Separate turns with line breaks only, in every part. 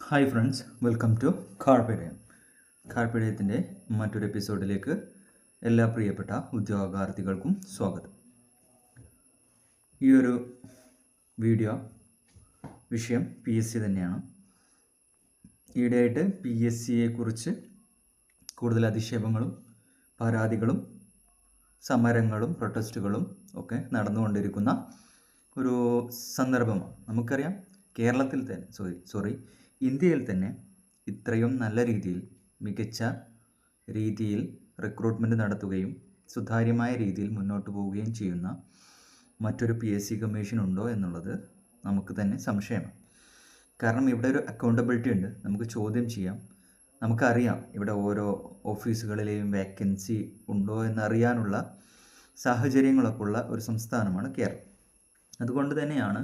Hi friends, welcome to Carpediem. കാർപ്പേഡിയത്തിൻ്റെ മറ്റൊരു എപ്പിസോഡിലേക്ക് എല്ലാ പ്രിയപ്പെട്ട ഉദ്യോഗാർത്ഥികൾക്കും സ്വാഗതം. ഈ ഒരു വീഡിയോ വിഷയം PSC തന്നെയാണ്. ഈയിടെയായിട്ട് PSCയെക്കുറിച്ച് കൂടുതൽ അധിക്ഷേപങ്ങളും പരാതികളും സമരങ്ങളും പ്രൊട്ടസ്റ്റുകളും ഒക്കെ നടന്നുകൊണ്ടിരിക്കുന്ന ഒരു സന്ദർഭമാണ്. നമുക്കറിയാം, കേരളത്തിൽ തന്നെ ഇന്ത്യയിൽ തന്നെ ഇത്രയും നല്ല രീതിയിൽ മികച്ച രീതിയിൽ റിക്രൂട്ട്മെൻറ്റ് നടത്തുകയും സുതാര്യമായ രീതിയിൽ മുന്നോട്ട് പോവുകയും ചെയ്യുന്ന മറ്റൊരു PSC കമ്മീഷൻ ഉണ്ടോ എന്നുള്ളത് നമുക്ക് തന്നെ സംശയമാണ്. കാരണം ഇവിടെ ഒരു അക്കൗണ്ടബിലിറ്റി ഉണ്ട്, നമുക്ക് ചോദ്യം ചെയ്യാം, നമുക്കറിയാം ഇവിടെ ഓരോ ഓഫീസുകളിലെയും വേക്കൻസി ഉണ്ടോ എന്നറിയാനുള്ള സാഹചര്യങ്ങളൊക്കെ ഉള്ള ഒരു സംസ്ഥാനമാണ് കേരളം. അതുകൊണ്ട് തന്നെയാണ്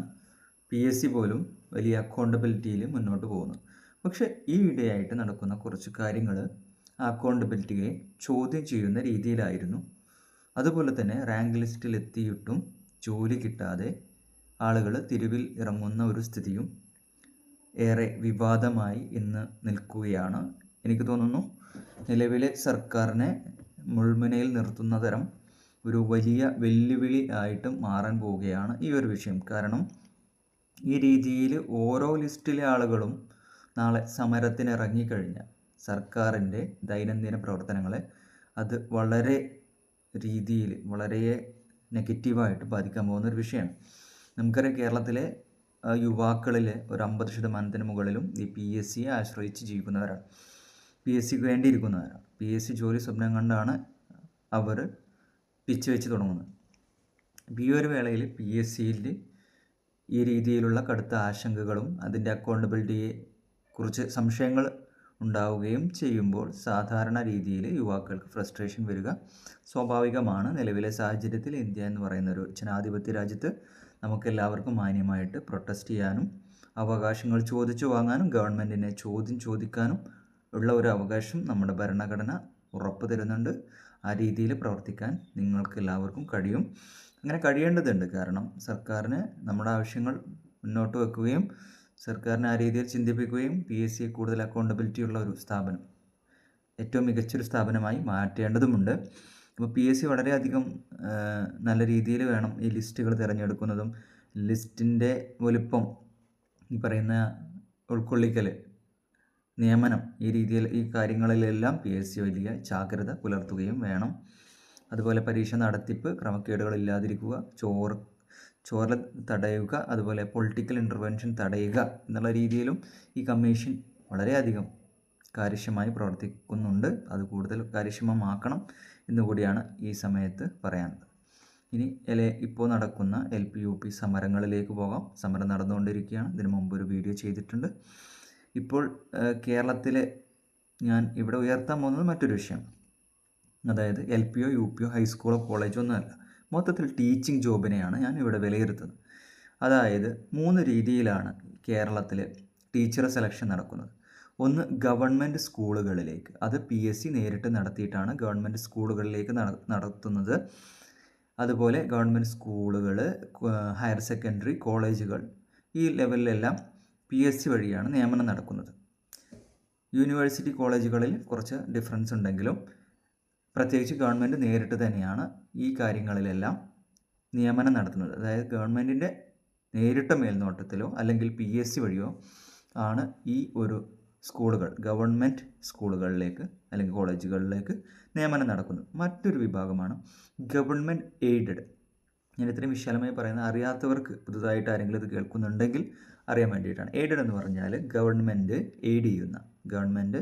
PSC പോലും വലിയ അക്കൗണ്ടബിലിറ്റിയിൽ മുന്നോട്ട് പോകുന്നത്. പക്ഷേ ഈ ഇടയായിട്ട് നടക്കുന്ന കുറച്ച് കാര്യങ്ങൾ ആ അക്കൗണ്ടബിലിറ്റിയെ ചോദ്യം ചെയ്യുന്ന രീതിയിലായിരുന്നു. അതുപോലെ തന്നെ റാങ്ക് ലിസ്റ്റിൽ എത്തിയിട്ടും ജോലി കിട്ടാതെ ആളുകൾ തെരുവിൽ ഇറങ്ങുന്ന ഒരു സ്ഥിതിയും ഏറെ വിവാദമായി ഇന്ന് നിൽക്കുകയാണ്. എനിക്ക് തോന്നുന്നു നിലവിലെ സർക്കാരിനെ മുൾമുനയിൽ നിർത്തുന്ന തരം ഒരു വലിയ വെല്ലുവിളി ആയിട്ട് മാറാൻ പോവുകയാണ് ഈ ഒരു വിഷയം. കാരണം ഈ രീതിയിൽ ഓരോ ലിസ്റ്റിലെ ആളുകളും നാളെ സമരത്തിനിറങ്ങിക്കഴിഞ്ഞാൽ സർക്കാരിൻ്റെ ദൈനംദിന പ്രവർത്തനങ്ങളെ അത് വളരെ നെഗറ്റീവായിട്ട് ബാധിക്കാൻ പോകുന്നൊരു വിഷയമാണ്. നമുക്കറിയാം, കേരളത്തിലെ യുവാക്കളിൽ ഒരു 50% മുകളിലും ഈ PSCയെ ആശ്രയിച്ച് ജീവിക്കുന്നവരാണ്, PSCക്ക് വേണ്ടിയിരിക്കുന്നവരാണ്. PSC ജോലി സ്വപ്നം കണ്ടാണ് അവർ പിച്ച് വെച്ച് തുടങ്ങുന്നത്. ഈ ഒരു വേളയിൽ PSCയിൽ ഈ രീതിയിലുള്ള കടുത്ത ആശങ്കകളും അതിൻ്റെ അക്കൗണ്ടബിലിറ്റിയെ കുറിച്ച് സംശയങ്ങൾ ഉണ്ടാവുകയും ചെയ്യുമ്പോൾ സാധാരണ രീതിയിൽ യുവാക്കൾക്ക് ഫ്രസ്ട്രേഷൻ വരിക സ്വാഭാവികമാണ്. നിലവിലെ സാഹചര്യത്തിൽ ഇന്ത്യ എന്ന് പറയുന്ന ഒരു ജനാധിപത്യ രാജ്യത്ത് നമുക്കെല്ലാവർക്കും മാന്യമായിട്ട് പ്രൊട്ടസ്റ്റ് ചെയ്യാനും അവകാശങ്ങൾ ചോദിച്ചു വാങ്ങാനും ഗവൺമെൻറ്റിനെ ചോദിക്കാനും ഉള്ള ഒരു അവകാശം നമ്മുടെ ഭരണഘടന ഉറപ്പ് തരുന്നുണ്ട്. ആ രീതിയിൽ പ്രവർത്തിക്കാൻ നിങ്ങൾക്ക് എല്ലാവർക്കും കഴിയും. അങ്ങനെ കഴിയേണ്ടതുണ്ട്. കാരണം സർക്കാരിന് നമ്മുടെ ആവശ്യങ്ങൾ മുന്നോട്ട് വെക്കുകയും സർക്കാരിനെ ആ രീതിയിൽ ചിന്തിപ്പിക്കുകയും PSCയെ കൂടുതൽ അക്കൗണ്ടബിലിറ്റി ഉള്ള ഒരു സ്ഥാപനം, ഏറ്റവും മികച്ചൊരു സ്ഥാപനമായി മാറ്റേണ്ടതുമുണ്ട്. അപ്പോൾ PSC വളരെയധികം നല്ല രീതിയിൽ വേണം ഈ ലിസ്റ്റുകൾ തിരഞ്ഞെടുക്കുന്നതും ലിസ്റ്റിൻ്റെ വലുപ്പം, ഈ പറയുന്ന ഉൾക്കൊള്ളിക്കൽ, നിയമനം, ഈ രീതിയിൽ ഈ കാര്യങ്ങളിലെല്ലാം PSC വലിയ ജാഗ്രത പുലർത്തുകയും വേണം. അതുപോലെ പരീക്ഷ നടത്തിപ്പ് ക്രമക്കേടുകളില്ലാതിരിക്കുക, ചോർല തടയുക, അതുപോലെ പൊളിറ്റിക്കൽ ഇൻ്റർവെൻഷൻ തടയുക എന്നുള്ള രീതിയിലും ഈ കമ്മീഷൻ വളരെയധികം കാര്യക്ഷമമായി പ്രവർത്തിക്കുന്നുണ്ട്. അത് കൂടുതൽ കാര്യക്ഷമമാക്കണം എന്നുകൂടിയാണ് ഈ സമയത്ത് പറയാനുള്ളത്. ഇനി ഇപ്പോൾ നടക്കുന്ന LP UP സമരങ്ങളിലേക്ക് പോകാം. സമരം നടന്നുകൊണ്ടിരിക്കുകയാണ്. ഇതിനു മുമ്പ് ഒരു വീഡിയോ ചെയ്തിട്ടുണ്ട്. ഇപ്പോൾ കേരളത്തിലെ ഞാൻ ഇവിടെ ഉയർത്താൻ പോകുന്നത് മറ്റൊരു വിഷയം. അതായത് LPയോ UPയോ ഹൈസ്കൂളോ കോളേജോ ഒന്നുമല്ല, മൊത്തത്തിൽ ടീച്ചിങ് ജോബിനെയാണ് ഞാൻ ഇവിടെ വിലയിരുത്തുന്നത്. അതായത് 3 രീതിയിലാണ് കേരളത്തിൽ ടീച്ചർ സെലക്ഷൻ നടക്കുന്നത്. ഒന്ന്, ഗവൺമെൻറ് സ്കൂളുകളിലേക്ക്, അത് PSC നേരിട്ട് നടത്തിയിട്ടാണ് ഗവൺമെൻറ് സ്കൂളുകളിലേക്ക് നടത്തുന്നത്. അതുപോലെ ഗവൺമെൻറ് സ്കൂളുകൾ, ഹയർ സെക്കൻഡറി കോളേജുകൾ, ഈ ലെവലിലെല്ലാം PSC വഴിയാണ് നിയമനം നടക്കുന്നത്. യൂണിവേഴ്സിറ്റി കോളേജുകളിൽ കുറച്ച് ഡിഫറൻസ് ഉണ്ടെങ്കിലും പ്രത്യേകിച്ച് ഗവൺമെൻറ് നേരിട്ട് തന്നെയാണ് ഈ കാര്യങ്ങളിലെല്ലാം നിയമനം നടത്തുന്നത്. അതായത് ഗവൺമെൻറ്റിൻ്റെ നേരിട്ട മേൽനോട്ടത്തിലോ അല്ലെങ്കിൽ PSC വഴിയോ ആണ് ഈ ഒരു ഗവൺമെൻറ് സ്കൂളുകളിലേക്ക് അല്ലെങ്കിൽ കോളേജുകളിലേക്ക് നിയമനം നടക്കുന്നത്. മറ്റൊരു വിഭാഗമാണ് ഗവൺമെൻറ് എയ്ഡഡ്. ഞാൻ ഇത്രയും വിശാലമായി പറയുന്നത് അറിയാത്തവർക്ക്, പുതുതായിട്ട് ആരെങ്കിലും ഇത് കേൾക്കുന്നുണ്ടെങ്കിൽ അറിയാൻ വേണ്ടിയിട്ടാണ്. എയ്ഡഡ് എന്ന് പറഞ്ഞാൽ ഗവൺമെൻറ് എയ്ഡ് ചെയ്യുന്ന, ഗവൺമെൻറ്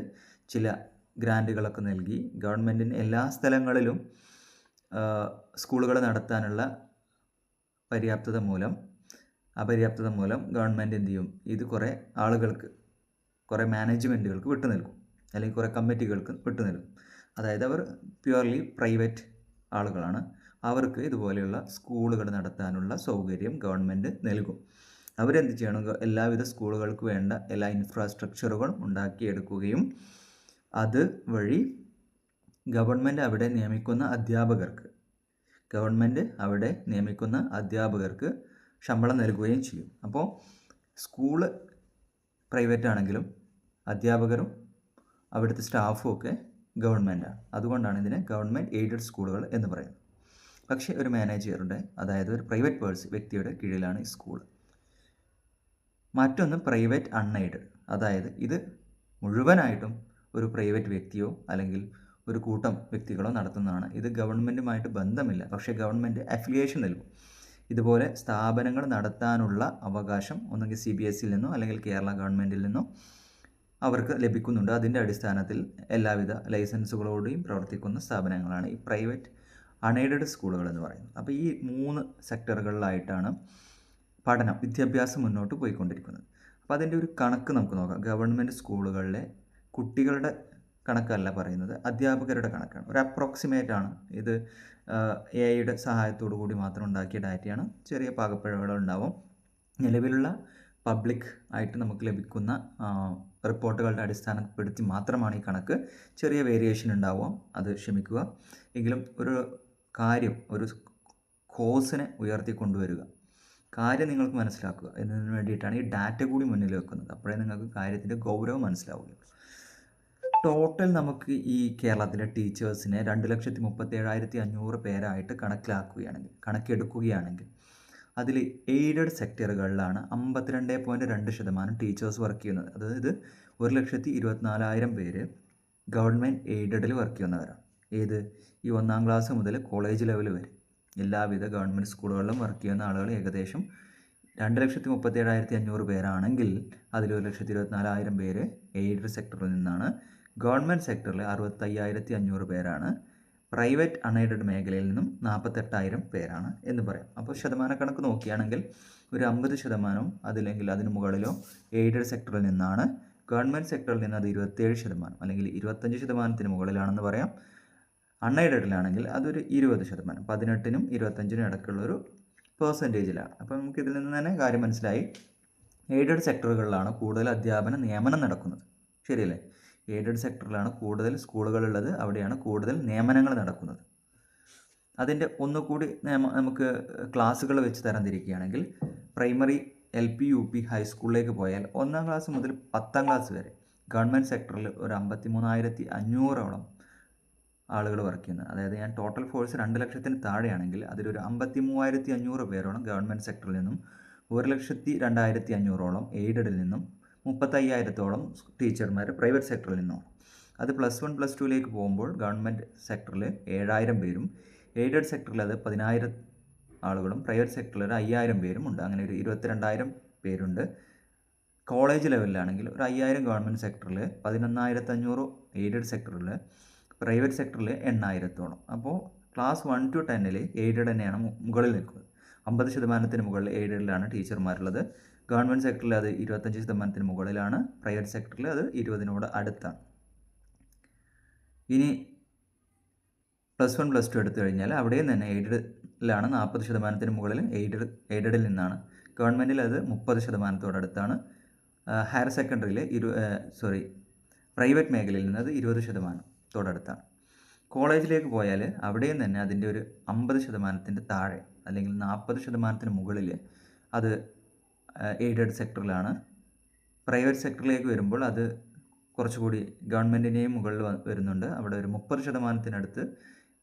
ചില ഗ്രാൻറ്റുകളൊക്കെ നൽകി ഗവൺമെൻറ്റിന് എല്ലാ സ്ഥലങ്ങളിലും സ്കൂളുകൾ നടത്താനുള്ള അപര്യാപ്തത മൂലം ഗവൺമെൻറ് എന്ത് ചെയ്യും, ഇത് കുറേ ആളുകൾക്ക്, കുറേ മാനേജ്മെൻറ്റുകൾക്ക് വിട്ടു നൽകും, അല്ലെങ്കിൽ കുറേ കമ്മിറ്റികൾക്ക് വിട്ടു നൽകും. അതായത് അവർ പ്യുവർലി പ്രൈവറ്റ് ആളുകളാണ്. അവർക്ക് ഇതുപോലെയുള്ള സ്കൂളുകൾ നടത്താനുള്ള സൗകര്യം ഗവൺമെൻറ് നൽകും. അവരെന്ത് ചെയ്യണം, എല്ലാവിധ സ്കൂളുകൾക്ക് വേണ്ട എല്ലാ ഇൻഫ്രാസ്ട്രക്ചറുകളും ഉണ്ടാക്കിയെടുക്കുകയും അത് വഴി ഗവൺമെൻറ് അവിടെ നിയമിക്കുന്ന അധ്യാപകർക്ക് ശമ്പളം നൽകുകയും ചെയ്യും. അപ്പോൾ സ്കൂള് പ്രൈവറ്റ് ആണെങ്കിലും അധ്യാപകരും അവിടുത്തെ സ്റ്റാഫും ഒക്കെ ഗവൺമെൻറ്റാണ്. അതുകൊണ്ടാണ് ഇതിനെ ഗവൺമെൻറ് എയ്ഡഡ് സ്കൂളുകൾ എന്ന് പറയുന്നത്. പക്ഷേ ഒരു മാനേജറുടെ, അതായത് ഒരു പ്രൈവറ്റ് വ്യക്തിയുടെ കീഴിലാണ് ഈ സ്കൂൾ. മറ്റൊന്ന് പ്രൈവറ്റ് അൺഎയ്ഡഡ്, അതായത് ഇത് മുഴുവനായിട്ടും ഒരു പ്രൈവറ്റ് വ്യക്തിയോ അല്ലെങ്കിൽ ഒരു കൂട്ടം വ്യക്തികളോ നടത്തുന്നതാണ്. ഇത് ഗവൺമെൻറ്റുമായിട്ട് ബന്ധമില്ല, പക്ഷേ ഗവൺമെൻറ് അഫിലിയേഷൻ നൽകും. ഇതുപോലെ സ്ഥാപനങ്ങൾ നടത്താനുള്ള അവകാശം ഒന്നുകിൽ CBSEയിൽ നിന്നോ അല്ലെങ്കിൽ കേരള ഗവൺമെൻറ്റിൽ നിന്നോ അവർക്ക് ലഭിക്കുന്നുണ്ട്. അതിൻ്റെ അടിസ്ഥാനത്തിൽ എല്ലാവിധ ലൈസൻസുകളോടെയും പ്രവർത്തിക്കുന്ന സ്ഥാപനങ്ങളാണ് ഈ പ്രൈവറ്റ് അൺഎയ്ഡഡ് സ്കൂളുകൾ എന്ന് പറയുന്നത്. അപ്പോൾ ഈ 3 സെക്ടറുകളിലായിട്ടാണ് വിദ്യാഭ്യാസം മുന്നോട്ട് പോയിക്കൊണ്ടിരിക്കുന്നത്. അപ്പോൾ അതിൻ്റെ ഒരു കണക്ക് നമുക്ക് നോക്കാം. ഗവൺമെൻറ് സ്കൂളുകളിലെ കുട്ടികളുടെ കണക്കല്ല പറയുന്നത്, അധ്യാപകരുടെ കണക്കാണ്. ഒരു അപ്രോക്സിമേറ്റ് ആണ് ഇത്. AI സഹായത്തോടു കൂടി മാത്രം ഉണ്ടാക്കിയ ഡാറ്റയാണ്. ചെറിയ പാകപ്പിഴവുകൾ ഉണ്ടാവും. നിലവിലുള്ള പബ്ലിക് ആയിട്ട് നമുക്ക് ലഭിക്കുന്ന റിപ്പോർട്ടുകളുടെ അടിസ്ഥാനപ്പെടുത്തി മാത്രമാണ് ഈ കണക്ക്. ചെറിയ വേരിയേഷൻ ഉണ്ടാവും, അത് ക്ഷമിക്കുക. എങ്കിലും ഒരു കോസിനെ ഉയർത്തിക്കൊണ്ടുവരിക, കാര്യം നിങ്ങൾക്ക് മനസ്സിലാക്കുക എന്നതിന് വേണ്ടിയിട്ടാണ് ഈ ഡാറ്റ കൂടി മുന്നിൽ വെക്കുന്നത്. അപ്പോഴേ നിങ്ങൾക്ക് കാര്യത്തിൻ്റെ ഗൗരവം മനസ്സിലാവുകയുള്ളൂ. ടോട്ടൽ നമുക്ക് ഈ കേരളത്തിലെ ടീച്ചേഴ്സിനെ 2,37,500 പേരായിട്ട് കണക്കെടുക്കുകയാണെങ്കിൽ അതിൽ എയ്ഡഡ് സെക്ടറുകളിലാണ് 52.2% ടീച്ചേഴ്സ് വർക്ക് ചെയ്യുന്നത്. അതായത് 1,24,000 പേര് ഗവൺമെൻറ് എയ്ഡഡിൽ വർക്ക് ചെയ്യുന്നവരാണ്. ഈ 1ാം ക്ലാസ് മുതൽ കോളേജ് ലെവൽ വരെ എല്ലാവിധ ഗവൺമെൻറ് സ്കൂളുകളിലും വർക്ക് ചെയ്യുന്ന ആളുകൾ ഏകദേശം 2,37,500 പേരാണെങ്കിൽ അതിൽ 1,24,000 പേര് എയ്ഡഡ് സെക്ടറിൽ നിന്നാണ്. ഗവൺമെൻറ് സെക്ടറിൽ 65,500 പേരാണ്. പ്രൈവറ്റ് അൺഎയ്ഡഡ് മേഖലയിൽ നിന്നും 48,000 പേരാണ് എന്ന് പറയാം. അപ്പോൾ ശതമാനക്കണക്ക് നോക്കുകയാണെങ്കിൽ ഒരു 50% അതില്ലെങ്കിൽ അതിന് മുകളിലോ എയ്ഡഡ് സെക്ടറിൽ നിന്നാണ്. ഗവൺമെൻറ് സെക്ടറിൽ നിന്ന് അത് 27% അല്ലെങ്കിൽ 25% മുകളിലാണെന്ന് പറയാം. അൺഎയ്ഡഡിലാണെങ്കിൽ അതൊരു 20%, 18-നും 25-നും ഇടയ്ക്കുള്ളൊരു പെർസെൻറ്റേജിലാണ്. അപ്പോൾ നമുക്കിതിൽ നിന്ന് തന്നെ കാര്യം മനസ്സിലായി. എയ്ഡഡ് സെക്ടറുകളിലാണ് കൂടുതൽ അധ്യാപന നിയമനം നടക്കുന്നത്. ശരിയല്ലേ? എയ്ഡഡ് സെക്ടറിലാണ് കൂടുതൽ സ്കൂളുകളുള്ളത്, അവിടെയാണ് കൂടുതൽ നിയമനങ്ങൾ നടക്കുന്നത്. അതിൻ്റെ ഒന്നുകൂടി നമുക്ക് ക്ലാസ്സുകൾ വെച്ച് തരംതിരിക്കുകയാണെങ്കിൽ പ്രൈമറി, LP, UP, ഹൈസ്കൂളിലേക്ക് പോയാൽ 1ാം ക്ലാസ് മുതൽ 10ാം ക്ലാസ് വരെ ഗവൺമെൻറ് സെക്ടറിൽ ഒരു 53,500 ആളുകൾ വർക്ക് ചെയ്യുന്നത്. അതായത് ഞാൻ ടോട്ടൽ ഫോഴ്സ് 2 ലക്ഷത്തിന് താഴെയാണെങ്കിൽ അതിലൊരു 53,500 പേരോളം ഗവൺമെൻറ് സെക്ടറിൽ നിന്നും 1,02,500 എയ്ഡഡിൽ നിന്നും 35,000 ടീച്ചർമാർ പ്രൈവറ്റ് സെക്ടറിൽ നിന്നും. അത് +1 +2ലേക്ക് പോകുമ്പോൾ ഗവൺമെൻറ് സെക്ടറിൽ 7,000 പേരും എയ്ഡഡ് സെക്ടറിൽ അത് 10,000 ആളുകളും പ്രൈവറ്റ് സെക്ടറിൽ 5,000 പേരും ഉണ്ട്. അങ്ങനെ ഒരു 22,000 പേരുണ്ട്. കോളേജ് ലെവലിലാണെങ്കിൽ ഒരു 5,000 ഗവൺമെൻറ് സെക്ടറിൽ, 11,500 എയ്ഡഡ് സെക്ടറിൽ, പ്രൈവറ്റ് സെക്ടറിൽ 8,000. അപ്പോൾ ക്ലാസ് 1 to 10 എയ്ഡഡ് തന്നെയാണ് മുകളിൽ നിൽക്കുന്നത്. 50% മുകളിൽ എയ്ഡഡിലാണ് ടീച്ചർമാരുള്ളത്. ഗവൺമെൻറ് സെക്ടറിൽ അത് 25% മുകളിലാണ്. പ്രൈവറ്റ് സെക്ടറിൽ അത് 20-നോട് അടുത്താണ്. ഇനി +1 +2 എടുത്തു കഴിഞ്ഞാൽ അവിടെയും തന്നെ എയ്ഡഡിലാണ് 40% മുകളിൽ എയ്ഡഡിൽ നിന്നാണ്. ഗവൺമെൻറ്റിൽ അത് 30%-ഓടടുത്താണ്. ഹയർ സെക്കൻഡറിയിൽ പ്രൈവറ്റ് മേഖലയിൽ നിന്ന് അത് 20%-ഓടടുത്താണ്. കോളേജിലേക്ക് പോയാൽ അവിടെയും തന്നെ അതിൻ്റെ ഒരു 50%-ൻ്റെ താഴെ അല്ലെങ്കിൽ 40%-ന് മുകളിൽ അത് എയ്ഡഡ് സെക്ടറിലാണ്. പ്രൈവറ്റ് സെക്ടറിലേക്ക് വരുമ്പോൾ അത് കുറച്ചുകൂടി ഗവൺമെൻറ്റിൻ്റെയും മുകളിൽ വരുന്നുണ്ട്. അവിടെ ഒരു 30%-നടുത്ത്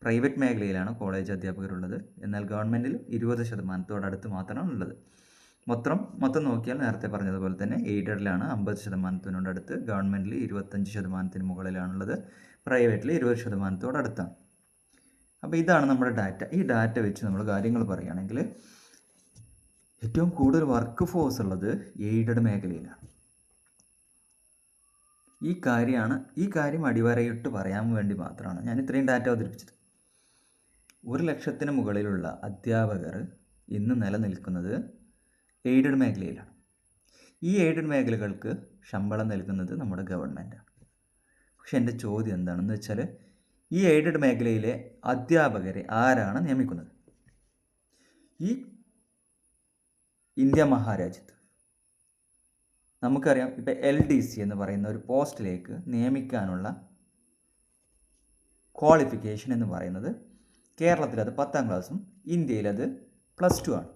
പ്രൈവറ്റ് മേഖലയിലാണ് കോളേജ് അധ്യാപകരുള്ളത്. എന്നാൽ ഗവൺമെൻറ്റിൽ 20%-ഓടടുത്ത് മാത്രമാണ് ഉള്ളത്. മൊത്തം നോക്കിയാൽ നേരത്തെ പറഞ്ഞതുപോലെ തന്നെ എയ്ഡഡിലാണ് 50%-നോടടുത്ത്, ഗവൺമെൻറ്റിൽ 25%-ന് മുകളിലാണുള്ളത്, പ്രൈവറ്റിൽ 20%-ഓടടുത്താണ്. അപ്പോൾ ഇതാണ് നമ്മുടെ ഡാറ്റ. ഈ ഡാറ്റ വെച്ച് നമ്മൾ കാര്യങ്ങൾ പറയുകയാണെങ്കിൽ ഏറ്റവും കൂടുതൽ വർക്ക് ഫോഴ്സ് ഉള്ളത് എയ്ഡഡ് മേഖലയിലാണ്. ഈ കാര്യം അടിവരയിട്ട് പറയാൻ വേണ്ടി മാത്രമാണ് ഞാൻ ഇത്രയും ഡാറ്റ അവതരിപ്പിച്ചത്. 1,00,000-ന് മുകളിലുള്ള അധ്യാപകർ ഇന്ന് നിലനിൽക്കുന്നത് എയ്ഡഡ് മേഖലയിലാണ്. ഈ എയ്ഡഡ് മേഖലകൾക്ക് ശമ്പളം നൽകുന്നത് നമ്മുടെ ഗവൺമെൻറ്റാണ്. പക്ഷെ എൻ്റെ ചോദ്യം എന്താണെന്ന് വെച്ചാൽ ഈ എയ്ഡഡ് മേഖലയിലെ അധ്യാപകരെ ആരാണ് നിയമിക്കുന്നത്? ഈ ഇന്ത്യ മഹാരാജ്യത്ത് നമുക്കറിയാം, ഇപ്പം LDC എന്ന് പറയുന്ന ഒരു പോസ്റ്റിലേക്ക് നിയമിക്കാനുള്ള ക്വാളിഫിക്കേഷൻ എന്ന് പറയുന്നത് കേരളത്തിലത് 10ാം ക്ലാസ്സും ഇന്ത്യയിലത് +2 ആണ്.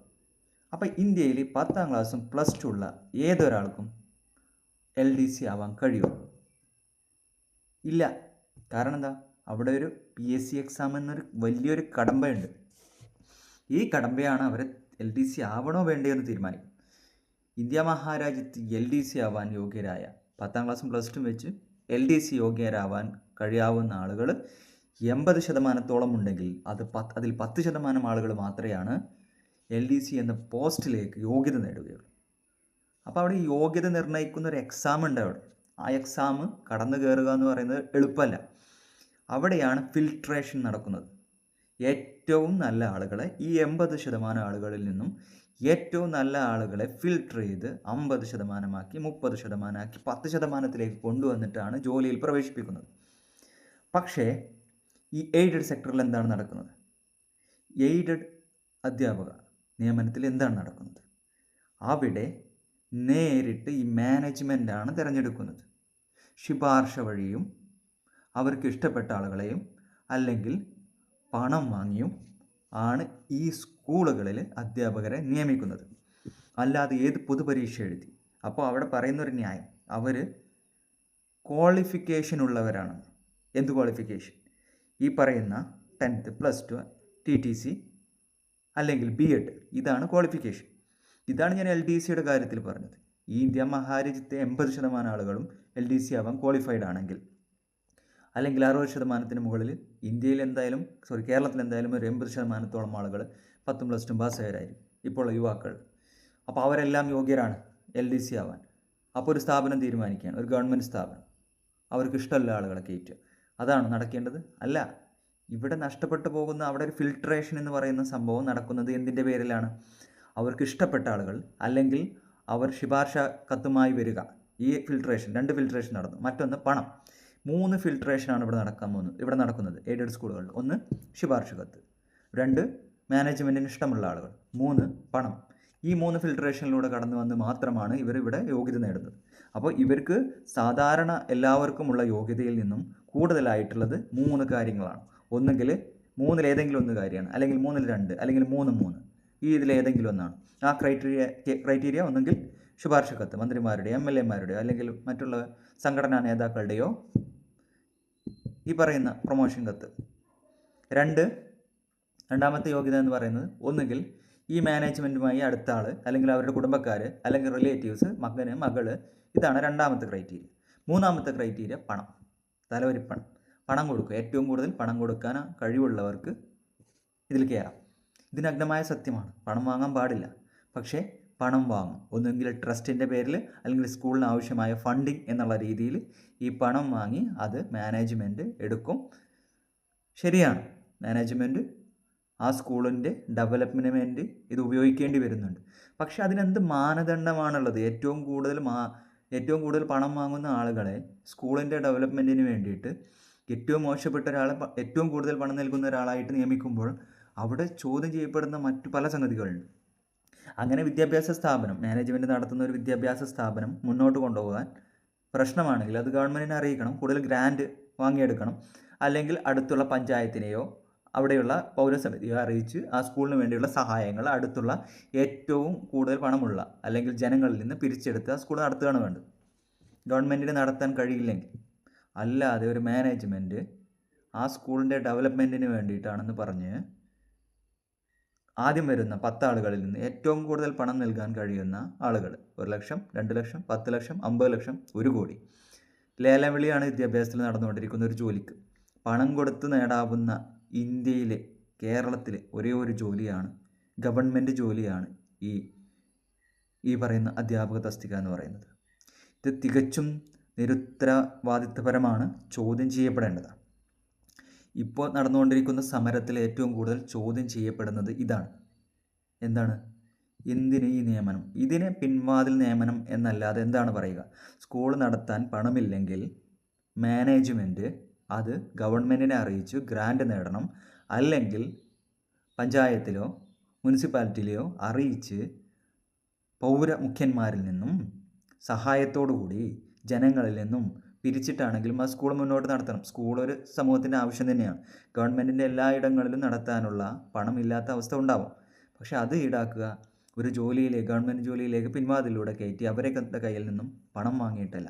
അപ്പോൾ ഇന്ത്യയിൽ 10ാം ക്ലാസ്സും +2 ഉള്ള ഏതൊരാൾക്കും LDC ആവാൻ കഴിയുമോ? ഇല്ല. കാരണം എന്താ? അവിടെ ഒരു PSC എക്സാം എന്നൊരു വലിയൊരു കടമ്പയുണ്ട്. ഈ കടമ്പയാണ് അവരെ LDC ആവണോ വേണ്ടയോ എന്ന് തീരുമാനിക്കും. ഇന്ത്യ മഹാരാജ്യത്ത് LDC ആവാൻ യോഗ്യരായ 10ാം ക്ലാസ്സും പ്ലസ് ടു വെച്ച് LDC യോഗ്യരാവാൻ കഴിയാവുന്ന ആളുകൾ 80% ഉണ്ടെങ്കിൽ അതിൽ 10% ആളുകൾ മാത്രമാണ് LDC എന്ന പോസ്റ്റിലേക്ക് യോഗ്യത നേടുകയുള്ളൂ. അപ്പോൾ അവിടെ യോഗ്യത നിർണ്ണയിക്കുന്ന ഒരു എക്സാം ഉണ്ട് അവിടെ. ആ എക്സാം കടന്നു കയറുക എന്ന് പറയുന്നത് എളുപ്പമല്ല. അവിടെയാണ് ഫിൽട്രേഷൻ നടക്കുന്നത്. ഏറ്റവും നല്ല ആളുകളെ, ഈ 80% ആളുകളിൽ നിന്നും ഏറ്റവും നല്ല ആളുകളെ ഫിൽട്ടർ ചെയ്ത് 50%ആക്കി 30%ആക്കി 10%ത്തിലേക്ക് കൊണ്ടുവന്നിട്ടാണ് ജോലിയിൽ പ്രവേശിപ്പിക്കുന്നത്. പക്ഷേ ഈ എയ്ഡഡ് സെക്ടറിൽ എന്താണ് നടക്കുന്നത്? എയ്ഡഡ് അധ്യാപക നിയമനത്തിൽ എന്താണ് നടക്കുന്നത്? അവിടെ നേരിട്ട് ഈ മാനേജ്മെൻറ്റാണ് തിരഞ്ഞെടുക്കുന്നത്. ശുപാർശ വഴിയും അവർക്ക് ഇഷ്ടപ്പെട്ട ആളുകളെയും അല്ലെങ്കിൽ പണം വാങ്ങിയും ആണ് ഈ സ്കൂളുകളിൽ അധ്യാപകരെ നിയമിക്കുന്നത്. അല്ലാതെ ഏത് പൊതുപരീക്ഷ എഴുതി. അപ്പോൾ അവിടെ പറയുന്നൊരു ന്യായം, അവർ ക്വാളിഫിക്കേഷൻ ഉള്ളവരാണ്. എന്ത് ക്വാളിഫിക്കേഷൻ? ഈ പറയുന്ന 10th +2 TTC അല്ലെങ്കിൽ B.Ed, ഇതാണ് ക്വാളിഫിക്കേഷൻ. ഇതാണ് ഞാൻ LDCയുടെ കാര്യത്തിൽ പറഞ്ഞത്. ഈ ഇന്ത്യ മഹാരാജ്യത്തെ 80% ആളുകളും LDC ആവാൻ ക്വാളിഫൈഡ് ആണെങ്കിൽ, അല്ലെങ്കിൽ 60%-ന് മുകളിൽ ഇന്ത്യയിൽ എന്തായാലും കേരളത്തിൽ എന്തായാലും ഒരു 80%-ഓളം ആളുകൾ 10th +2 പാസ്സായവരായിരിക്കും ഇപ്പോൾ യുവാക്കൾ. അപ്പോൾ അവരെല്ലാം യോഗ്യരാണ് LDC ആവാൻ. അപ്പോൾ ഒരു സ്ഥാപനം തീരുമാനിക്കുകയാണ്, ഒരു ഗവൺമെൻറ് സ്ഥാപനം, അവർക്ക് ഇഷ്ടമല്ല ആളുകളെ കയറ്റുക. അതാണ് നടക്കേണ്ടത്? അല്ല. ഇവിടെ നഷ്ടപ്പെട്ടു പോകുന്ന അവിടെ ഒരു ഫിൽട്രേഷൻ എന്ന് പറയുന്ന സംഭവം നടക്കുന്നത് എന്തിൻ്റെ പേരിലാണ്? അവർക്ക് ഇഷ്ടപ്പെട്ട ആളുകൾ, അല്ലെങ്കിൽ അവർ ശുപാർശ കത്തുമായി വരിക. ഈ ഫിൽട്രേഷൻ, 2 ഫിൽട്രേഷൻ നടന്നു. മറ്റൊന്ന് പണം. 3 ഫിൽട്രേഷനാണ് ഇവിടെ നടക്കുന്നത് എയ്ഡഡ് സ്കൂളുകളിൽ. 1 ശുപാർശ കത്ത്, 2 മാനേജ്മെൻറ്റിന് ഇഷ്ടമുള്ള ആളുകൾ, 3 പണം. ഈ 3 ഫിൽട്രേഷനിലൂടെ കടന്നു വന്ന് മാത്രമാണ് ഇവരിവിടെ യോഗ്യത നേടുന്നത്. അപ്പോൾ ഇവർക്ക് സാധാരണ എല്ലാവർക്കുമുള്ള യോഗ്യതയിൽ നിന്നും കൂടുതലായിട്ടുള്ളത് 3 കാര്യങ്ങളാണ്. ഒന്നുകിൽ 3-ൽ ഏതെങ്കിലും ഒന്ന് കാര്യമാണ്, അല്ലെങ്കിൽ 3-ൽ 2, അല്ലെങ്കിൽ 3-3. ഈ ഇതിലേതെങ്കിലും ഒന്നാണ്. ആ ക്രൈറ്റീരിയ ഒന്നെങ്കിൽ ശുപാർശ കത്ത് മന്ത്രിമാരുടെയോ MLA-മാരുടെയോ അല്ലെങ്കിൽ മറ്റുള്ള സംഘടനാ നേതാക്കളുടെയോ ഈ പറയുന്ന പ്രൊമോഷൻ കത്ത്. രണ്ടാമത്തെ യോഗ്യത എന്ന് പറയുന്നത് ഒന്നുകിൽ ഈ മാനേജ്മെൻറ്റുമായി അടുത്ത ആൾ, അല്ലെങ്കിൽ അവരുടെ കുടുംബക്കാർ, അല്ലെങ്കിൽ റിലേറ്റീവ്സ്, മകന് മകള്. ഇതാണ് രണ്ടാമത്തെ ക്രൈറ്റീരിയ. മൂന്നാമത്തെ ക്രൈറ്റീരിയ പണം, തലവരിപ്പണം. പണം കൊടുക്കുക. ഏറ്റവും കൂടുതൽ പണം കൊടുക്കാൻ കഴിവുള്ളവർക്ക് ഇതിൽ കയറാം. ഇത് നഗ്നമായ സത്യമാണ്. പണം വാങ്ങാൻ പാടില്ല. പക്ഷേ പണം വാങ്ങും. ഒന്നുകിൽ ട്രസ്റ്റിൻ്റെ പേരിൽ, അല്ലെങ്കിൽ സ്കൂളിന് ആവശ്യമായ ഫണ്ടിങ് എന്നുള്ള രീതിയിൽ ഈ പണം വാങ്ങി അത് മാനേജ്മെൻറ്റ് എടുക്കും. ശരിയാണ്, മാനേജ്മെൻറ്റ് ആ സ്കൂളിൻ്റെ ഡെവലപ്മെൻറ്റ് ഇത് ഉപയോഗിക്കേണ്ടി വരുന്നുണ്ട്. പക്ഷേ അതിനെന്ത് മാനദണ്ഡമാണുള്ളത്? ഏറ്റവും കൂടുതൽ പണം വാങ്ങുന്ന ആളുകളെ സ്കൂളിൻ്റെ ഡെവലപ്മെൻറ്റിന് വേണ്ടിയിട്ട് ഏറ്റവും മോശപ്പെട്ട ഒരാളെ ഏറ്റവും കൂടുതൽ പണം നൽകുന്ന ഒരാളായിട്ട് നിയമിക്കുമ്പോൾ അവിടെ ചോദ്യം ചെയ്യപ്പെടുന്ന മറ്റു പല സംഗതികളുണ്ട്. അങ്ങനെ വിദ്യാഭ്യാസ സ്ഥാപനം, മാനേജ്മെൻറ്റ് നടത്തുന്ന ഒരു വിദ്യാഭ്യാസ സ്ഥാപനം മുന്നോട്ട് കൊണ്ടുപോകാൻ പ്രശ്നമാണെങ്കിൽ അത് ഗവൺമെൻറ്റിനെ അറിയിക്കണം. കൂടുതൽ ഗ്രാൻറ്റ് വാങ്ങിയെടുക്കണം. അല്ലെങ്കിൽ അടുത്തുള്ള പഞ്ചായത്തിനെയോ അവിടെയുള്ള പൗരസമിതിയോ അറിയിച്ച് ആ സ്കൂളിന് വേണ്ടിയുള്ള സഹായങ്ങൾ അടുത്തുള്ള ഏറ്റവും കൂടുതൽ പണമുള്ള അല്ലെങ്കിൽ ജനങ്ങളിൽ നിന്ന് പിരിച്ചെടുത്ത് ആ സ്കൂൾ നടത്തുകയാണ് വേണ്ടത്. ഗവൺമെൻറ്റിന് നടത്താൻ കഴിയില്ലെങ്കിൽ. അല്ലാതെ ഒരു മാനേജ്മെൻറ്റ് ആ സ്കൂളിൻ്റെ ഡെവലപ്മെൻറ്റിന് വേണ്ടിയിട്ടാണെന്ന് പറഞ്ഞ് ആദ്യം വരുന്ന 10 ആളുകളിൽ നിന്ന് ഏറ്റവും കൂടുതൽ പണം നൽകാൻ കഴിയുന്ന ആളുകൾ 1 ലക്ഷം, 2 ലക്ഷം, 10 ലക്ഷം, 50 ലക്ഷം, 1 കോടി. ലേലം വിളിയാണ് വിദ്യാഭ്യാസത്തിൽ നടന്നുകൊണ്ടിരിക്കുന്ന ഒരു ജോലിക്ക്. പണം കൊടുത്ത് നേടാവുന്ന ഇന്ത്യയിലെ, കേരളത്തിലെ ഒരേ ഒരു ജോലിയാണ്, ഗവൺമെൻറ് ജോലിയാണ് ഈ പറയുന്ന അധ്യാപക തസ്തിക എന്ന് പറയുന്നത്. ഇത് തികച്ചും നിരുത്തരവാദിത്വപരമാണ്, ചോദ്യം ചെയ്യപ്പെടേണ്ടതാണ്. ഇപ്പോൾ നടന്നുകൊണ്ടിരിക്കുന്ന സമരത്തിൽ ഏറ്റവും കൂടുതൽ ചോദ്യം ചെയ്യപ്പെടുന്നത് ഇതാണ്. എന്താണ്? എന്തിന് ഈ നിയമനം? ഇതിനെ പിൻവാതിൽ നിയമനം എന്നല്ലാതെ എന്താണ് പറയുക? സ്കൂൾ നടത്താൻ പണമില്ലെങ്കിൽ മാനേജ്മെൻറ്റ് അത് ഗവൺമെൻറ്റിനെ അറിയിച്ച് ഗ്രാൻറ്റ് നേടണം. അല്ലെങ്കിൽ പഞ്ചായത്തിലോ മുനിസിപ്പാലിറ്റിയിലെയോ അറിയിച്ച് മുഖ്യന്മാരിൽ നിന്നും സഹായത്തോടു കൂടി ജനങ്ങളിൽ നിന്നും പിരിച്ചിട്ടാണെങ്കിലും ആ സ്കൂൾ മുന്നോട്ട് നടത്തണം. സ്കൂൾ ഒരു സമൂഹത്തിൻ്റെ ആവശ്യം തന്നെയാണ്. ഗവൺമെൻറ്റിൻ്റെ എല്ലായിടങ്ങളിലും നടത്താനുള്ള പണമില്ലാത്ത അവസ്ഥ ഉണ്ടാവും. പക്ഷെ അത് ഈടാക്കുക ഒരു ജോലിയിലേക്ക്, ഗവൺമെൻറ് ജോലിയിലേക്ക് പിൻവാതിലൂടെ കയറ്റി അവരെ കയ്യിൽ നിന്നും പണം വാങ്ങിയിട്ടല്ല.